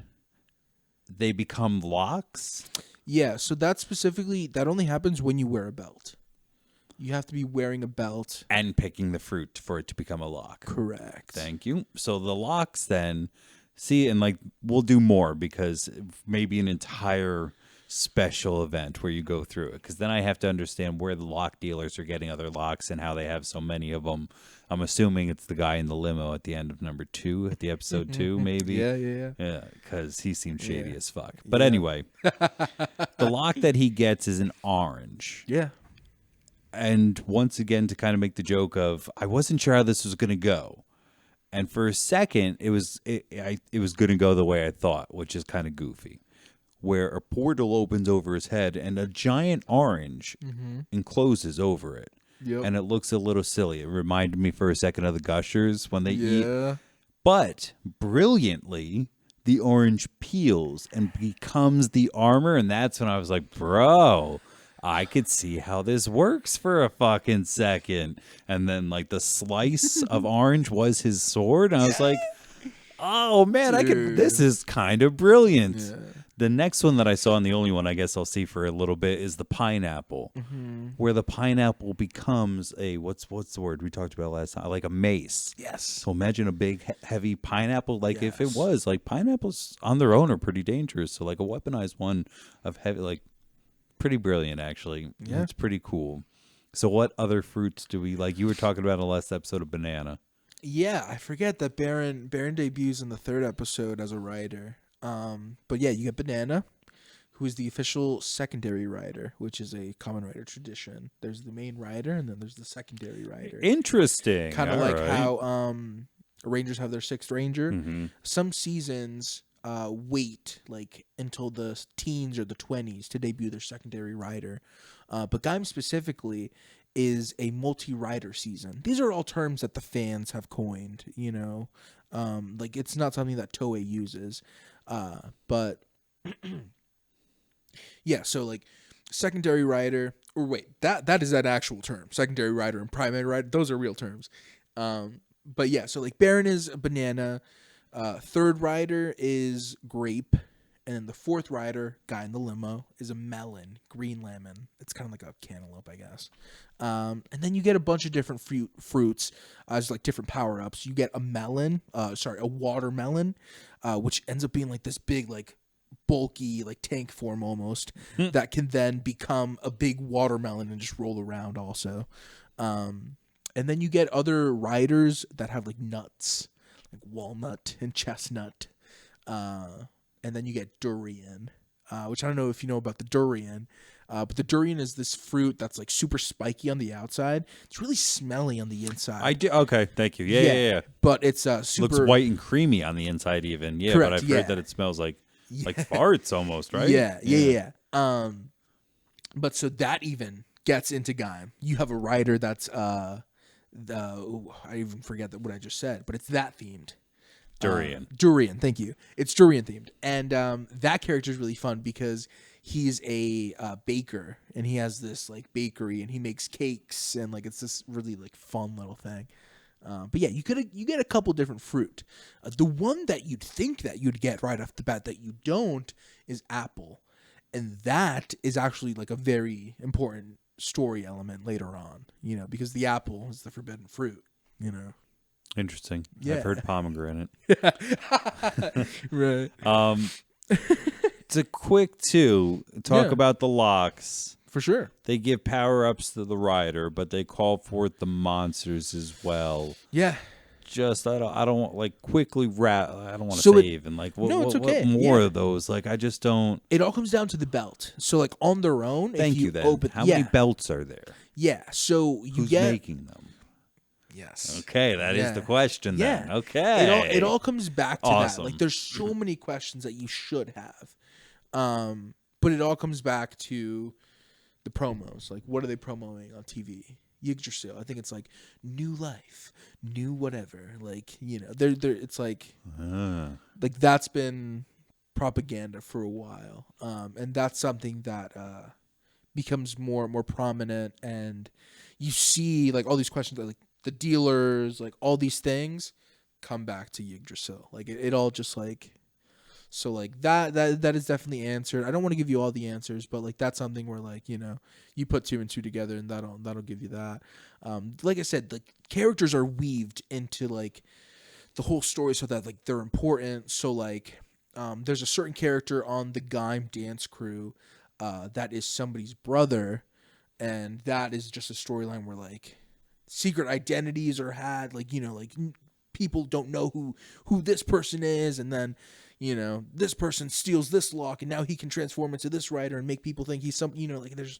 they become locks. Yeah, so that only happens when you wear a belt. You have to be wearing a belt. And picking the fruit for it to become a lock. Correct. Thank you. So the locks then, see, and like we'll do more because maybe an entire special event where you go through it. Because then I have to understand where the lock dealers are getting other locks and how they have so many of them. I'm assuming it's the guy in the limo at the end of number 2, at the episode 2, maybe. Yeah. Because he seems shady as fuck. But anyway, the lock that he gets is an orange. Yeah. And once again, to kind of make the joke of, I wasn't sure how this was going to go. And for a second, it was going to go the way I thought, which is kind of goofy, where a portal opens over his head and a giant orange encloses over it. Yep. And it looks a little silly. It reminded me for a second of the Gushers when they eat. Yeah. But brilliantly, the orange peels and becomes the armor. And that's when I was like, bro, I could see how this works for a fucking second. And then like the slice of orange was his sword. And I was like, oh man, this is kind of brilliant. Yeah. The next one that I saw, and the only one I guess I'll see for a little bit, is the pineapple, where the pineapple becomes a, what's the word we talked about last time? Like a mace. Yes. So imagine a big, heavy pineapple. Like if it Yes. was, like pineapples on their own are pretty dangerous. So like a weaponized one of heavy, like pretty brilliant, actually. Yeah. It's pretty cool. So what other fruits do we, like you were talking about in the last episode of banana. Yeah, I forget that Baron debuts in the 3rd episode as a rider. But yeah, you get Banana, who is the official secondary rider, which is a Kamen Rider tradition. There's the main rider, and then there's the secondary rider. Interesting. Kind of All like right. how Rangers have their 6th Ranger. Mhm. Some seasons wait like until the teens or the 20s to debut their secondary rider. But Gaim specifically is a multi-rider season. These are all terms that the fans have coined, you know. Like it's not something that Toei uses. But yeah, so like secondary rider, or wait, that is that actual term. Secondary rider and primary rider, those are real terms. But yeah, so like Baron is a banana, 3rd rider is grape, and then the 4th rider, guy in the limo, is a melon, green lemon. It's kind of like a cantaloupe, I guess. And then you get a bunch of different fruits as like different power ups. You get a watermelon, which ends up being like this big, like bulky, like tank form almost, that can then become a big watermelon and just roll around also. And then you get other riders that have like nuts, like walnut and chestnut. And then you get durian, which I don't know if you know about the durian, but the durian is this fruit that's like super spiky on the outside. It's really smelly on the inside. I do. Okay, thank you. Yeah. But it's super Looks white and creamy on the inside, even. Yeah, Correct, but I've yeah. heard that it smells like farts almost, right? Yeah. But so that even gets into Gaim. You have a rider that's I even forget what I just said, but it's that themed. Durian, thank you. It's durian themed, and that character is really fun because he's a baker, and he has this like bakery, and he makes cakes, and like it's this really like fun little thing. But yeah, you get a couple different fruit. The one that you'd think that you'd get right off the bat that you don't is apple, And that is actually like a very important story element later on, you know, because the apple is the forbidden fruit, you know. Interesting. Yeah. I've heard pomegranate. Right. To quick talk about the locks. For sure. They give power-ups to the rider, but they call forth the monsters as well. Yeah. Just I don't like quickly I don't want to So save and like it's okay. what more of those? Like I just don't. It all comes down to the belt. So like on their own, Thank if you you. Then open, how many belts are there? Yeah. So you Who's get making them? Yes. Okay, that is the question then. Yeah. Okay. It all comes back to Awesome. that. Like there's so many questions that you should have. But it all comes back to the promos. Like what are they promoting on TV? Yggdrasil. I think it's like new life, new whatever. Like, you know, they're it's like that's been propaganda for a while. And that's something that becomes more and more prominent, and you see like all these questions like the dealers, like all these things come back to Yggdrasil. Like it all just like so like that is definitely answered. I don't want to give you all the answers, but like that's something where like, you know, you put 2 and 2 together and that'll give you that. Like I said, the characters are weaved into like the whole story so that like they're important. So like there's a certain character on the Gaim dance crew that is somebody's brother, and that is just a storyline where like secret identities are had, like, you know, like people don't know who this person is, and then, you know, this person steals this lock and now he can transform into this rider and make people think he's some, you know, like there's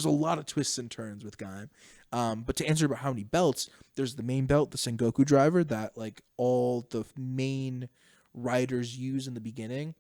a lot of twists and turns with Gaim. But to answer about how many belts, there's the main belt, the Sengoku driver, that like all the main riders use in the beginning.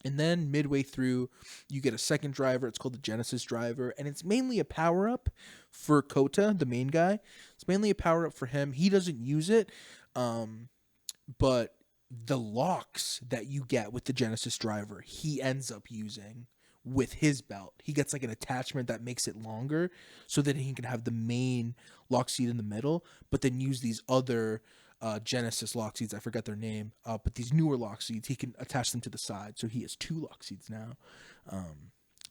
And then midway through, you get a second driver. It's called the Genesis driver. And it's mainly a power-up for Kota, the main guy. It's mainly a power-up for him. He doesn't use it. But the locks that you get with the Genesis driver, he ends up using with his belt. He gets like an attachment that makes it longer so that he can have the main lock seat in the middle, but then use these other Genesis lock seats. I forgot their name, but these newer lock seats, he can attach them to the side. So he has 2 lock seats now.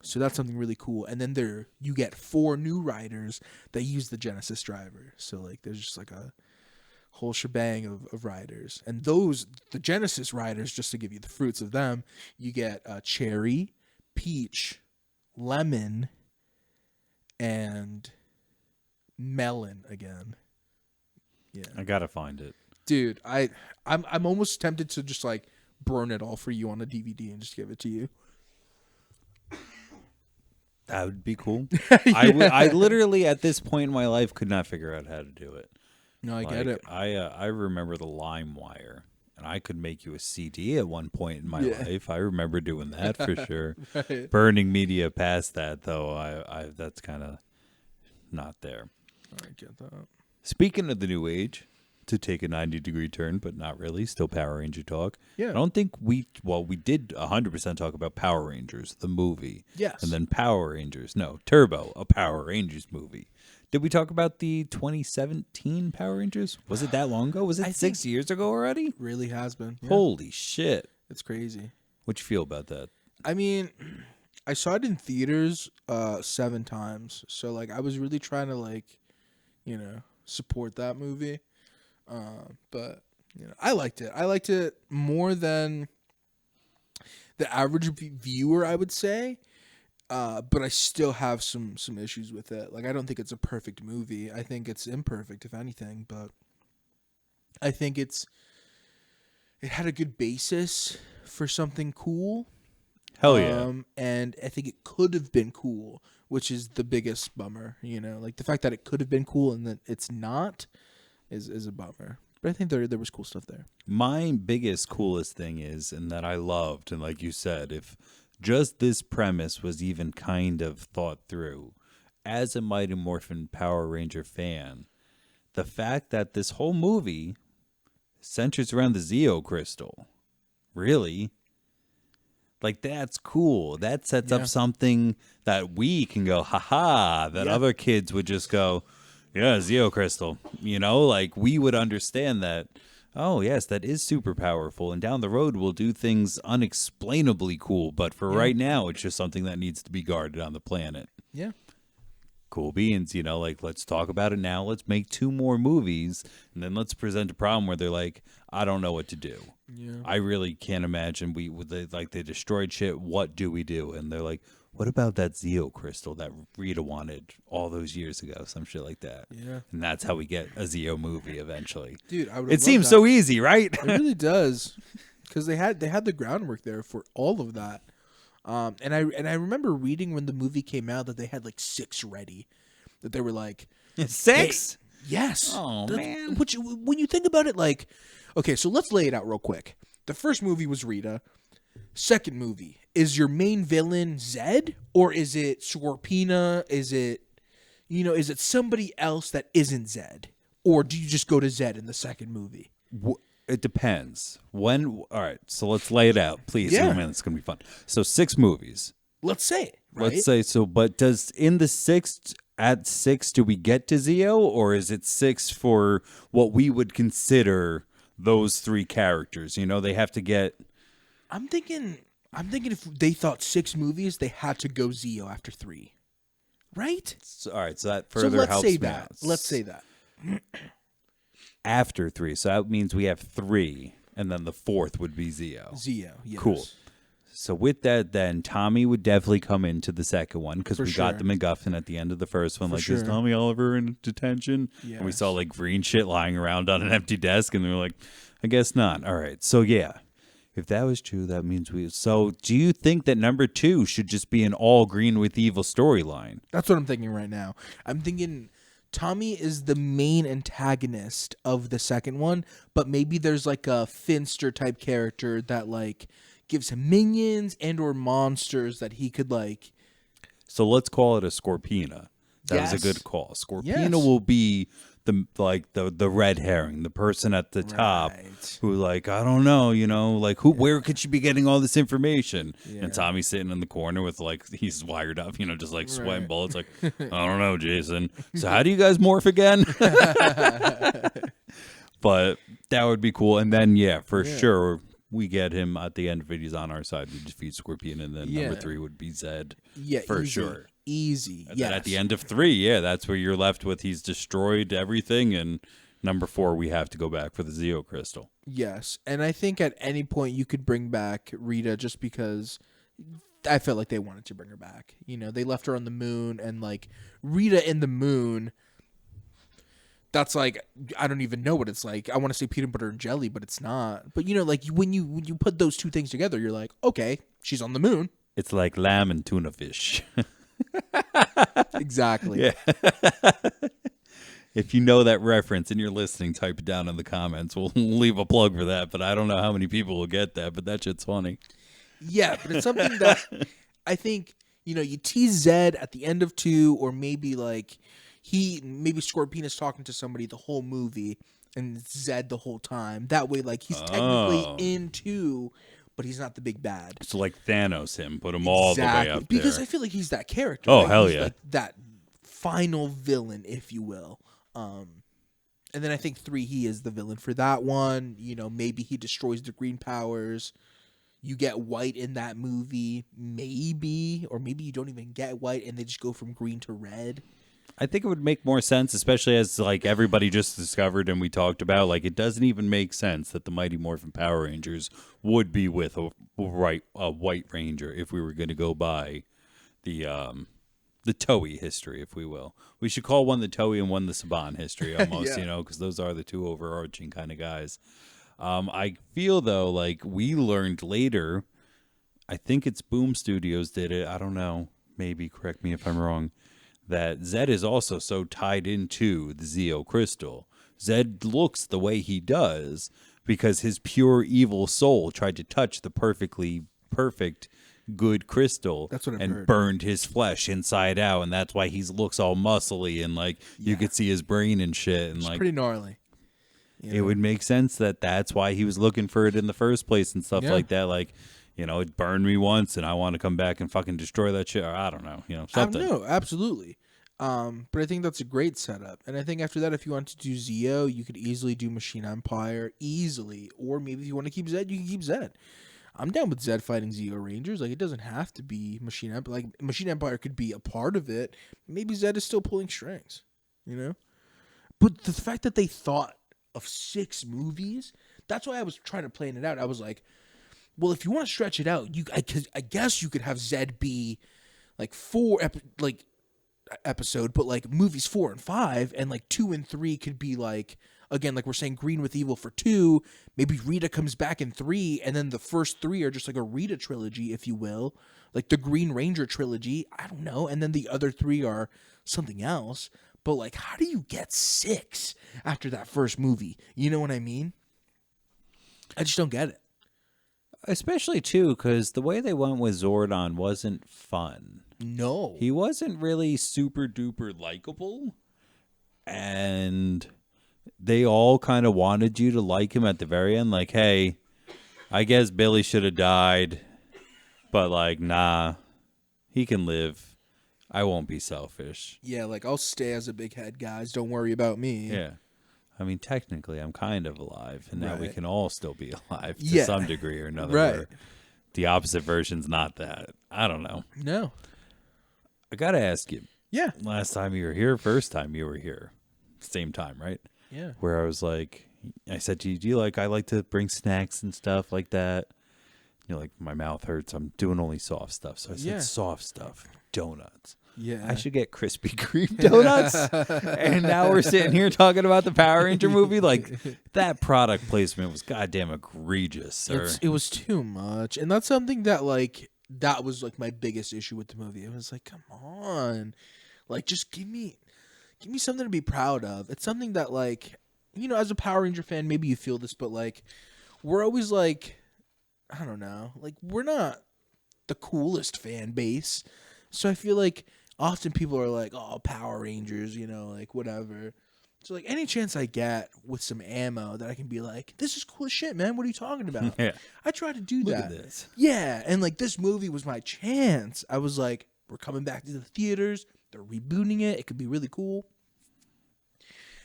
So that's something really cool. And then you get 4 new riders that use the Genesis driver. So like there's just like a whole shebang of riders. And the Genesis riders, just to give you the fruits of them, you get Cherry, Peach, Lemon, and Melon again. Yeah, I gotta find it, dude. I'm almost tempted to just like burn it all for you on a DVD and just give it to you. That would be cool. Yeah. I literally at this point in my life could not figure out how to do it. No, I get it. I remember the LimeWire, and I could make you a CD at one point in my Yeah. life. I remember doing that for sure. Right. Burning media past that though, I that's kind of not there. I get that. Speaking of the new age, to take a 90-degree turn, but not really, still Power Ranger talk. Yeah. I don't think we did 100% talk about Power Rangers, the movie. Yes. And then Power Rangers, no, Turbo, a Power Rangers movie. Did we talk about the 2017 Power Rangers? Was it that long ago? Was it 6 years ago already? Really has been. Yeah. Holy shit. It's crazy. What'd you feel about that? I mean, I saw it in theaters 7 times. So like I was really trying to like, you know, support that movie. But you know, I liked it. I liked it more than the average viewer, I would say. But I still have some issues with it. Like I don't think it's a perfect movie. I think it's imperfect, if anything. But I think it had a good basis for something cool. Hell yeah. And I think it could have been cool, which is the biggest bummer. You know, like the fact that it could have been cool and that it's not is a bummer. But I think there was cool stuff there. My biggest, coolest thing is, and that I loved, and like you said, if just this premise was even kind of thought through, as a Mighty Morphin Power Ranger fan, the fact that this whole movie centers around the Zeo crystal, really, like that's cool. That sets up something that we can go, haha, that other kids would just go, yeah, Zeo crystal, you know, like we would understand that. Oh, yes, that is super powerful. And down the road, we'll do things unexplainably cool. But for right now, it's just something that needs to be guarded on the planet. Yeah. Cool beans, like, let's talk about it now. Let's make 2 more movies. And then let's present a problem where they're like, I don't know what to do. Yeah. I really can't imagine they destroyed shit. What do we do? And they're like, what about that Zeo crystal that Rita wanted all those years ago? Some shit like that. Yeah. And that's how we get a Zeo movie eventually. Dude, I would. It seems so easy, right? It really does, because they had the groundwork there for all of that. And I remember reading when the movie came out that they had like 6 ready. That they were like 6. Yes. Oh man. Which, when you think about it, like, okay, so let's lay it out real quick. The first movie was Rita. Second movie, is your main villain Zed, or is it Scorpina? Is it somebody else that isn't Zed, or do you just go to Zed in the second movie? It depends. All right, so let's lay it out, please. Yeah. Oh man, it's gonna be fun. So 6 movies. Let's say it. Right? Let's say so. But does in the 6th at 6 do we get to Zeo, or is it 6 for what we would consider those 3 characters? They have to get. I'm thinking if they thought 6 movies, they had to go Zeo after 3, right? So, all right, so that further let's helps say me that. out. Let's say that. After 3, so that means we have 3, and then the 4th would be Zeo. Zeo, yes. Cool. So with that, then Tommy would definitely come into the second one because we got the MacGuffin at the end of the first one. Is Tommy Oliver in detention? Yes. And we saw like green shit lying around on an empty desk, and we were like, I guess not. All right. So yeah, if that was true, that means we. So do you think that number 2 should just be an all green with evil storyline? That's what I'm thinking right now. I'm thinking Tommy is the main antagonist of the second one, but maybe there's like a Finster type character that like gives him minions and or monsters that he could like. So let's call it a Scorpina. That was a good call. Scorpina will be the red herring, the person at the top who like, I don't know, like where could she be getting all this information? Yeah. And Tommy's sitting in the corner with like, he's wired up, just like sweating bullets. Like, I don't know, Jason. So how do you guys morph again? But that would be cool. And then for sure we get him at the end of it. He's on our side. We defeat Scorpion, and then number 3 would be Zed. Yeah, for sure. Easy. And then at the end of 3, that's where you're left with. He's destroyed everything, and number 4, we have to go back for the Zeo crystal. Yes, and I think at any point you could bring back Rita, just because I felt like they wanted to bring her back. They left her on the moon, and like Rita in the moon. That's like, I don't even know what it's like. I want to say peanut butter and jelly, but it's not. But like when you put those 2 things together, you're like, okay, she's on the moon. It's like lamb and tuna fish. Exactly. Yeah. If you know that reference and you're listening, type it down in the comments. We'll leave a plug for that, but I don't know how many people will get that, but that shit's funny. Yeah, but it's something that I think, you tease Zed at the end of 2, or maybe like maybe Scorpion's talking to somebody the whole movie and Zed the whole time. That way, like, he's technically in 2, but he's not the big bad. So like Thanos put him all the way up there. Because I feel like he's that character. Oh, hell yeah. Like that final villain, if you will. And then I think 3, he is the villain for that one. Maybe he destroys the green powers. You get White in that movie, maybe. Or maybe you don't even get White and they just go from green to red. I think it would make more sense, especially as like everybody just discovered and we talked about, like, it doesn't even make sense that the Mighty Morphin Power Rangers would be with a White Ranger if we were going to go by the Toei history, if we will. We should call one the Toei and one the Saban history almost, because those are the 2 overarching kind of guys. I feel, though, like we learned later, I think it's Boom Studios did it, I don't know, maybe correct me if I'm wrong, that Zed is also so tied into the Zeo crystal. Zed looks the way he does because his pure evil soul tried to touch the perfect good crystal. That's what I've and heard. Burned his flesh inside out, and that's why he looks all muscly and like you could see his brain and shit. And it's like pretty gnarly. It would make sense that that's why he was looking for it in the first place and stuff like that. Like, it burned me once and I want to come back and fucking destroy that shit. Or I don't know, something. No, absolutely. But I think that's a great setup. And I think after that, if you want to do Zeo, you could easily do Machine Empire, easily. Or maybe if you want to keep Zed, you can keep Zed. I'm down with Zed fighting Zeo Rangers. Like, it doesn't have to be Machine Empire. Like, Machine Empire could be a part of it. Maybe Zed is still pulling strings, you know? But the fact that they thought of 6 movies, that's why I was trying to plan it out. I was like, well, if you want to stretch it out, I guess you could have Zed be like 4 episode, but like movies 4 and 5, and like 2 and 3 could be like, again, like we're saying, Green with Evil for 2. Maybe Rita comes back in 3, and then the first 3 are just like a Rita trilogy, if you will, like the Green Ranger trilogy. I don't know, and then the other 3 are something else. But like, how do you get 6 after that first movie? You know what I mean? I just don't get it. Especially, too, because the way they went with Zordon wasn't fun. No. He wasn't really super duper likable. And they all kind of wanted you to like him at the very end. Like, hey, I guess Billy should have died. But, like, nah, he can live. I won't be selfish. Yeah, like, I'll stay as a big head, guys. Don't worry about me. Yeah. I mean, technically, I'm kind of alive, and now we Right. can all still be alive to Yeah. some degree or another. Right. where The opposite version's not that. I don't know. No. I got to ask you, Yeah. last time you were here, first time you were here, same time, right? Yeah. Where I was like, I said to you, do you like, I like to bring snacks and stuff like that. You're like, my mouth hurts. I'm doing only soft stuff. So I said, Yeah. soft stuff, donuts. Yeah. I should get Krispy Kreme donuts. And now we're sitting here talking about the Power Ranger movie. Like, that product placement was goddamn egregious, sir. It was too much. And that's something that, like, that was, like, my biggest issue with the movie. It was like, come on. Like, just give me something to be proud of. It's something that, like, you know, as a Power Ranger fan, maybe you feel this, but, like, we're always, like, I don't know. Like, we're not the coolest fan base. So I feel like often people are like, oh, Power Rangers, you know, like, whatever. So, like, any chance I get with some ammo that I can be like, this is cool as shit, man. What are you talking about? Yeah. I try to do Look that. at this. Yeah, and, like, this movie was my chance. I was like, we're coming back to the theaters. They're rebooting it. It could be really cool.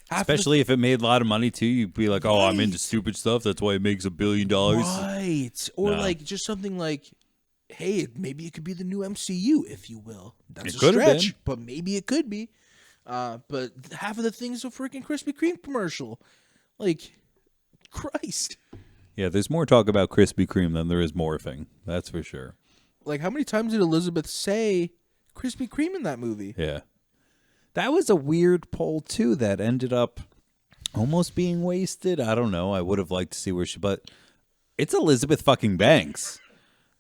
Especially if it made a lot of money, too. You'd be like, oh, I'm into Right. stupid stuff. That's why it makes $1 billion. Right. Or, No. like, just something like, hey, maybe it could be the new MCU, if you will. That's It a could have stretch, been. but maybe it could be. But half of the thing's a freaking Krispy Kreme commercial. Like, Christ. Yeah, there's more talk about Krispy Kreme than there is morphing. That's for sure. Like, how many times did Elizabeth say Krispy Kreme in that movie? Yeah. That was a weird poll, too, that ended up almost being wasted. I don't know. I would have liked to see where she... But it's Elizabeth fucking Banks.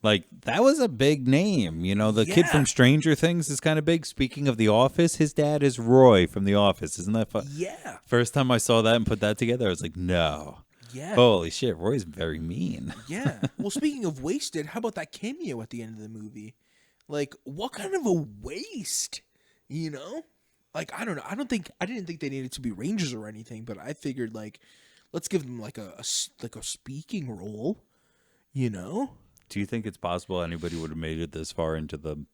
Like, that was a big name. You know, the kid Yeah. from Stranger Things is kind of big. Speaking of The Office, his dad is Roy from The Office. Isn't that fun? Yeah. First time I saw that and put that together, I was like, no. Yeah. Holy shit, Roy's very mean. Yeah. Well, speaking of wasted, how about that cameo at the end of the movie? Like, what kind of a waste? You know? Like, I don't know. I didn't think they needed to be Rangers or anything, but I figured, like, let's give them like a speaking role, you know? Do you think it's possible anybody would have made it this far into the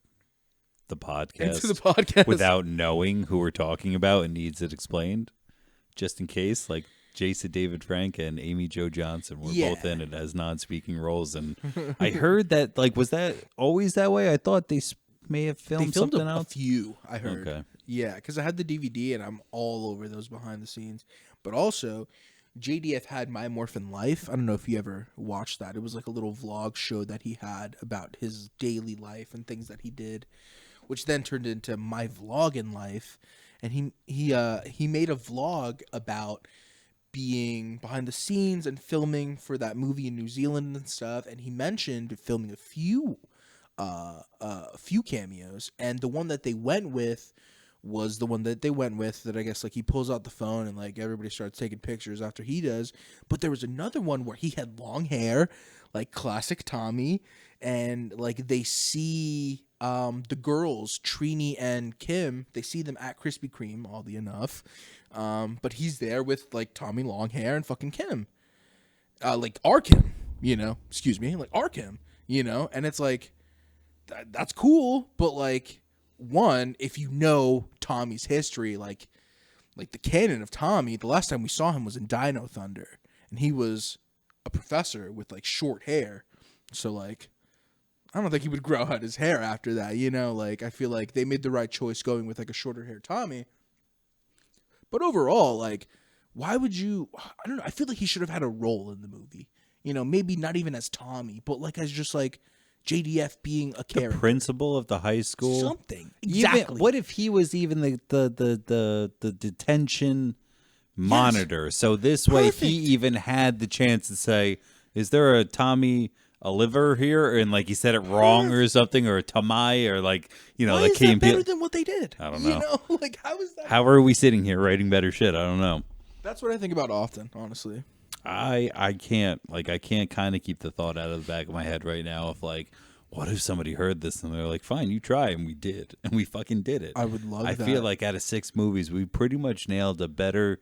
podcast Into the podcast. without knowing who we're talking about and needs it explained? Just in case, like Jason David Frank and Amy Jo Johnson were Yeah. both in it as non-speaking roles, and I heard that, like, was that always that way? I thought they may have They filmed filmed something a else. few, I heard. Okay. Yeah, because I had the DVD and I'm all over those behind the scenes. But also, JDF had My Morphin Life. I don't know if you ever watched that. It was like a little vlog show that he had about his daily life and things that he did, which then turned into My Vlog in Life. And he made a vlog about being behind the scenes and filming for that movie in New Zealand and stuff. And he mentioned filming a few cameos, and the one that they went with was the one that they went with that I guess like he pulls out the phone and like everybody starts taking pictures after he does. But there was another one where he had long hair, like classic Tommy, and like they see the girls, Trini and Kim, they see them at Krispy Kreme, oddly enough. But he's there with like Tommy long hair and fucking Kim. Like our Kim, you know, excuse me, like our Kim, you know, and it's like that's cool, but like one, if you know Tommy's history, like the canon of Tommy, the last time we saw him was in Dino Thunder, and he was a professor with like short hair. So like, I don't think he would grow out his hair after that, you know? Like, I feel like they made the right choice going with like a shorter hair Tommy. But overall, like, why would you, I don't know, I feel like he should have had a role in the movie. You know, maybe not even as Tommy, but like as just like JDF being a character. The principal of the high school. Something. Exactly. Even, what if he was even the detention monitor? Yes. So this way he even had the chance to say, is there a Tommy Oliver here? And like he said it wrong or something, or a Tamai, or like, you know, why that is came that better than what they did? I don't know. You know, like how is that? How are we sitting here writing better shit? I don't know. That's what I think about often, honestly. I can't kind of keep the thought out of the back of my head right now of like, what if somebody heard this and they're like, fine, you try, and we did, and we fucking did it. I would love that. I feel like out of 6 movies, we pretty much nailed a better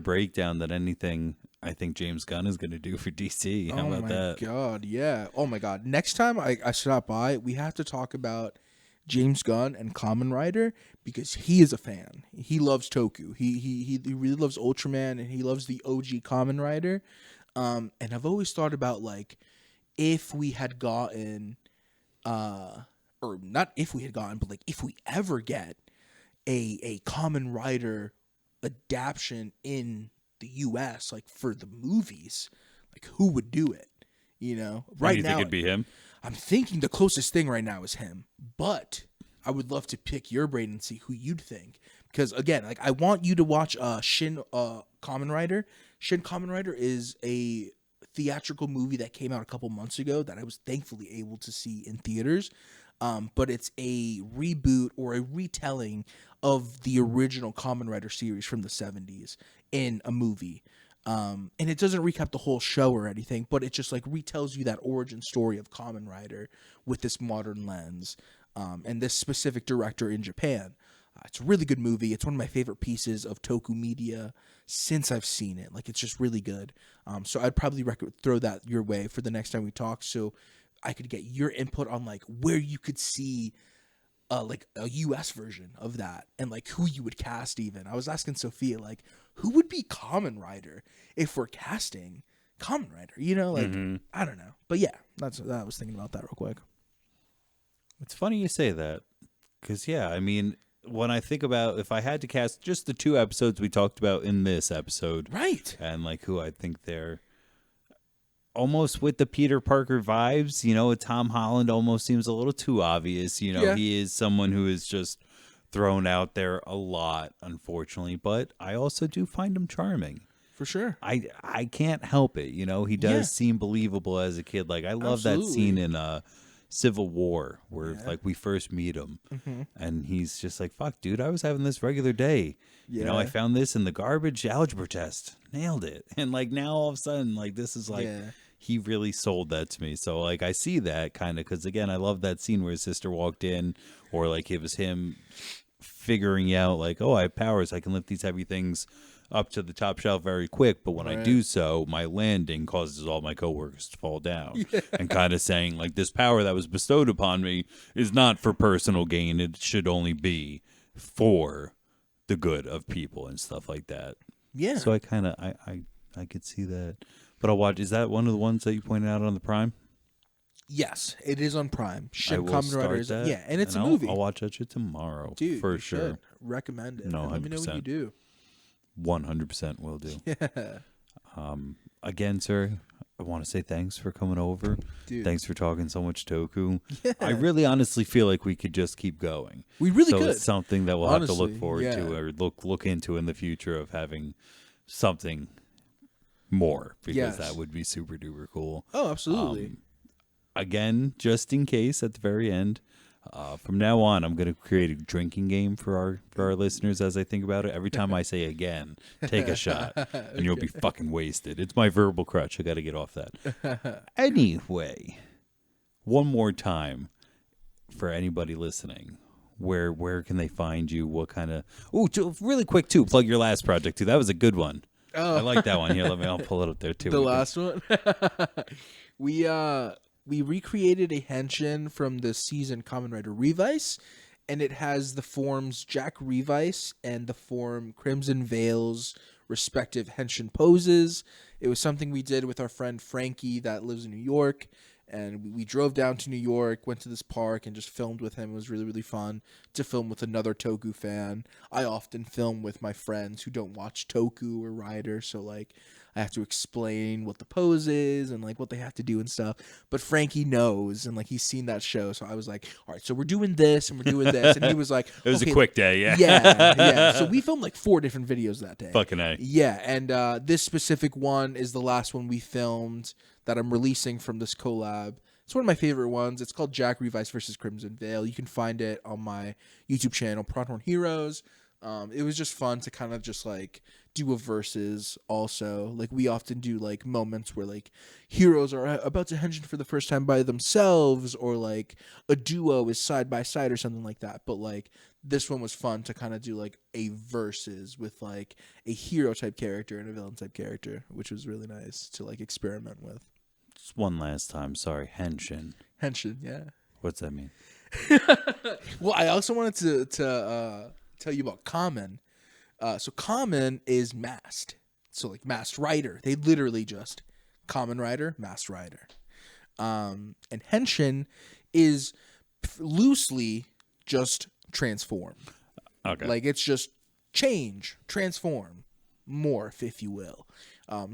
breakdown than anything I think James Gunn is going to do for DC. How about that? Oh my god, yeah. Oh my god. Next time I stop by, we have to talk about James Gunn and Kamen Rider, because he is a fan. He loves Toku. He really loves Ultraman, and he loves the OG Kamen Rider. And I've always thought about like if we had gotten or not if we had gotten, but like if we ever get a Kamen Rider adaptation in the US, like for the movies, like who would do it? You know, right now, do you think it'd be him? I'm thinking the closest thing right now is him, but I would love to pick your brain and see who you'd think. Because again, like I want you to watch Shin Kamen Rider. Shin Kamen Rider is a theatrical movie that came out a couple months ago that I was thankfully able to see in theaters. But it's a reboot or a retelling of the original Kamen Rider series from the 70s in a movie. And it doesn't recap the whole show or anything, but it just like retells you that origin story of Kamen Rider with this modern lens, and this specific director in Japan. It's a really good movie. It's one of my favorite pieces of Toku media since I've seen it. Like, it's just really good. So I'd probably throw that your way for the next time we talk, so I could get your input on like where you could see like a US version of that, and like who you would cast. Even I was asking Sophia, like, who would be Kamen Rider if we're casting Kamen Rider, you know, like I don't know, but yeah, I was thinking about that real quick. It's funny you say that, because yeah, I mean, when I think about if I had to cast just the 2 episodes we talked about in this episode, right, and like who I think they're almost with the Peter Parker vibes, you know, Tom Holland almost seems a little too obvious. You know, yeah. He is someone who is just thrown out there a lot, unfortunately, but I also do find him charming. For sure. I can't help it. You know, he does seem believable as a kid. Like, I love that scene in Civil War where like we first meet him and he's just like, fuck, dude, I was having this regular day. You know, I found this in the garbage algebra test. Nailed it. And like now all of a sudden, like this is like, he really sold that to me. So like I see that kind of, because again, I love that scene where his sister walked in, or like it was him figuring out like, oh, I have powers. I can lift these heavy things up to the top shelf very quick, but when I do so, my landing causes all my coworkers to fall down. And kind of saying like, this power that was bestowed upon me is not for personal gain. It should only be for the good of people and stuff like that. Yeah. So I kind of I could see that. But I'll watch. Is that one of the ones that you pointed out on the Prime? Yes, it is on Prime. Shin Kamen Rider is, and it's a movie. I'll watch that shit tomorrow, dude. For sure. Should. Recommend it. No, 100%. Let me know what you do. 100% will do. Yeah. Again, sir, I want to say thanks for coming over. Dude. Thanks for talking so much Toku. Yeah. I really honestly feel like we could just keep going. We really could. It's something that we'll have to look forward to, or look into in the future, of having something more, because that would be super duper cool. Oh, absolutely. Again, just in case at the very end, from now on, I'm going to create a drinking game for our listeners as I think about it. Every time I say again, take a shot, and you'll be fucking wasted. It's my verbal crutch. I got to get off that. Anyway, one more time for anybody listening, where can they find you? What kind of... Oh, really quick, too, plug your last project, too. That was a good one. Oh. I like that one. Here, I'll pull it up there, too. The last one? We recreated a henshin from the season Kamen Rider Revice, and it has the forms Jack Revice and the form Crimson Veil's respective henshin poses. It was something we did with our friend Frankie that lives in New York, and we drove down to New York, went to this park, and just filmed with him. It was really, really fun to film with another Toku fan. I often film with my friends who don't watch Toku or Rider, so like I have to explain what the pose is and like what they have to do and stuff. But Frankie knows, and like he's seen that show, so I was like, all right, so we're doing this and we're doing this, and he was like, It was okay, a quick day, yeah. yeah. So we filmed like 4 different videos that day. Fucking A. Yeah, and this specific one is the last one we filmed that I'm releasing from this collab. It's one of my favorite ones. It's called Jack Revice versus Crimson Veil. You can find it on my YouTube channel, PrawnHorn Heroes. It was just fun to kind of just like do a versus also. Like we often do like moments where like heroes are about to henshin for the first time by themselves, or like a duo is side by side or something like that. But like this one was fun to kind of do like a versus with like a hero type character and a villain type character, which was really nice to like experiment with. Just one last time. Sorry. Henshin. Henshin, yeah. What's that mean? Well, I also wanted to tell you about Kamen. So Kamen is masked. So like masked rider. They literally just Kamen Rider, masked rider. And Henshin is loosely just transform. Okay. Like it's just change, transform, morph, if you will.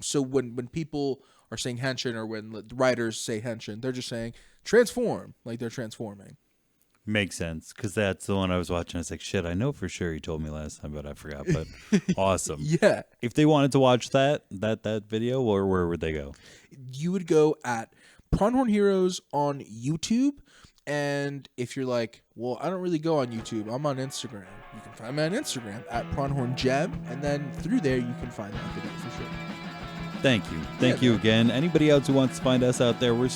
So when people are saying henshin, or when the writers say henshin, they're just saying transform, like they're transforming. Makes sense, because that's the one I was watching. I was like, shit, I know for sure you told me last time, but I forgot. But awesome. Yeah. If they wanted to watch that video, or where would they go? You would go at PrawnHorn Heroes on YouTube. And if you're like, well, I don't really go on YouTube, I'm on Instagram, you can find me on Instagram at PrawnHornGem, and then through there you can find that video for sure. Thank you. Thank you again. Anybody else who wants to find us out there, we're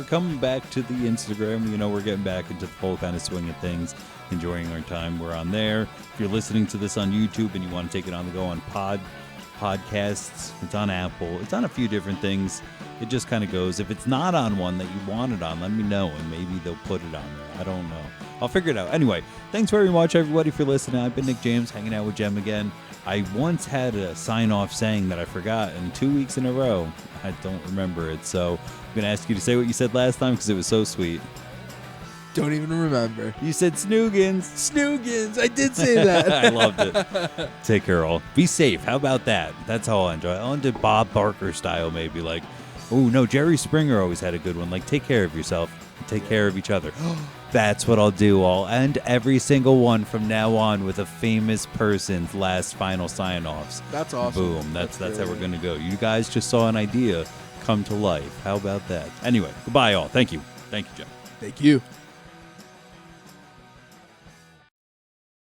coming back to the Instagram. You know, we're getting back into the full kind of swing of things, enjoying our time. We're on there. If you're listening to this on YouTube and you want to take it on the go on podcasts, it's on Apple. It's on a few different things. It just kind of goes. If it's not on one that you want it on, let me know, and maybe they'll put it on there. I don't know. I'll figure it out. Anyway, thanks very much, everybody, for listening. I've been Nick James, hanging out with Jem again. I once had a sign-off saying that I forgot, and 2 weeks in a row, I don't remember it. So I'm going to ask you to say what you said last time, because it was so sweet. Don't even remember. You said Snoogans. Snoogans. I did say that. I loved it. Take care, all. Be safe. How about that? That's how I enjoy it. I want to Bob Barker style, maybe. Like, oh, no, Jerry Springer always had a good one. Like, take care of yourself. Take care of each other. That's what I'll do. I'll end every single one from now on with a famous person's last final sign-offs. That's awesome. Boom. That's how we're going to go. You guys just saw an idea come to life. How about that? Anyway, goodbye, all. Thank you. Thank you, Jeff. Thank you.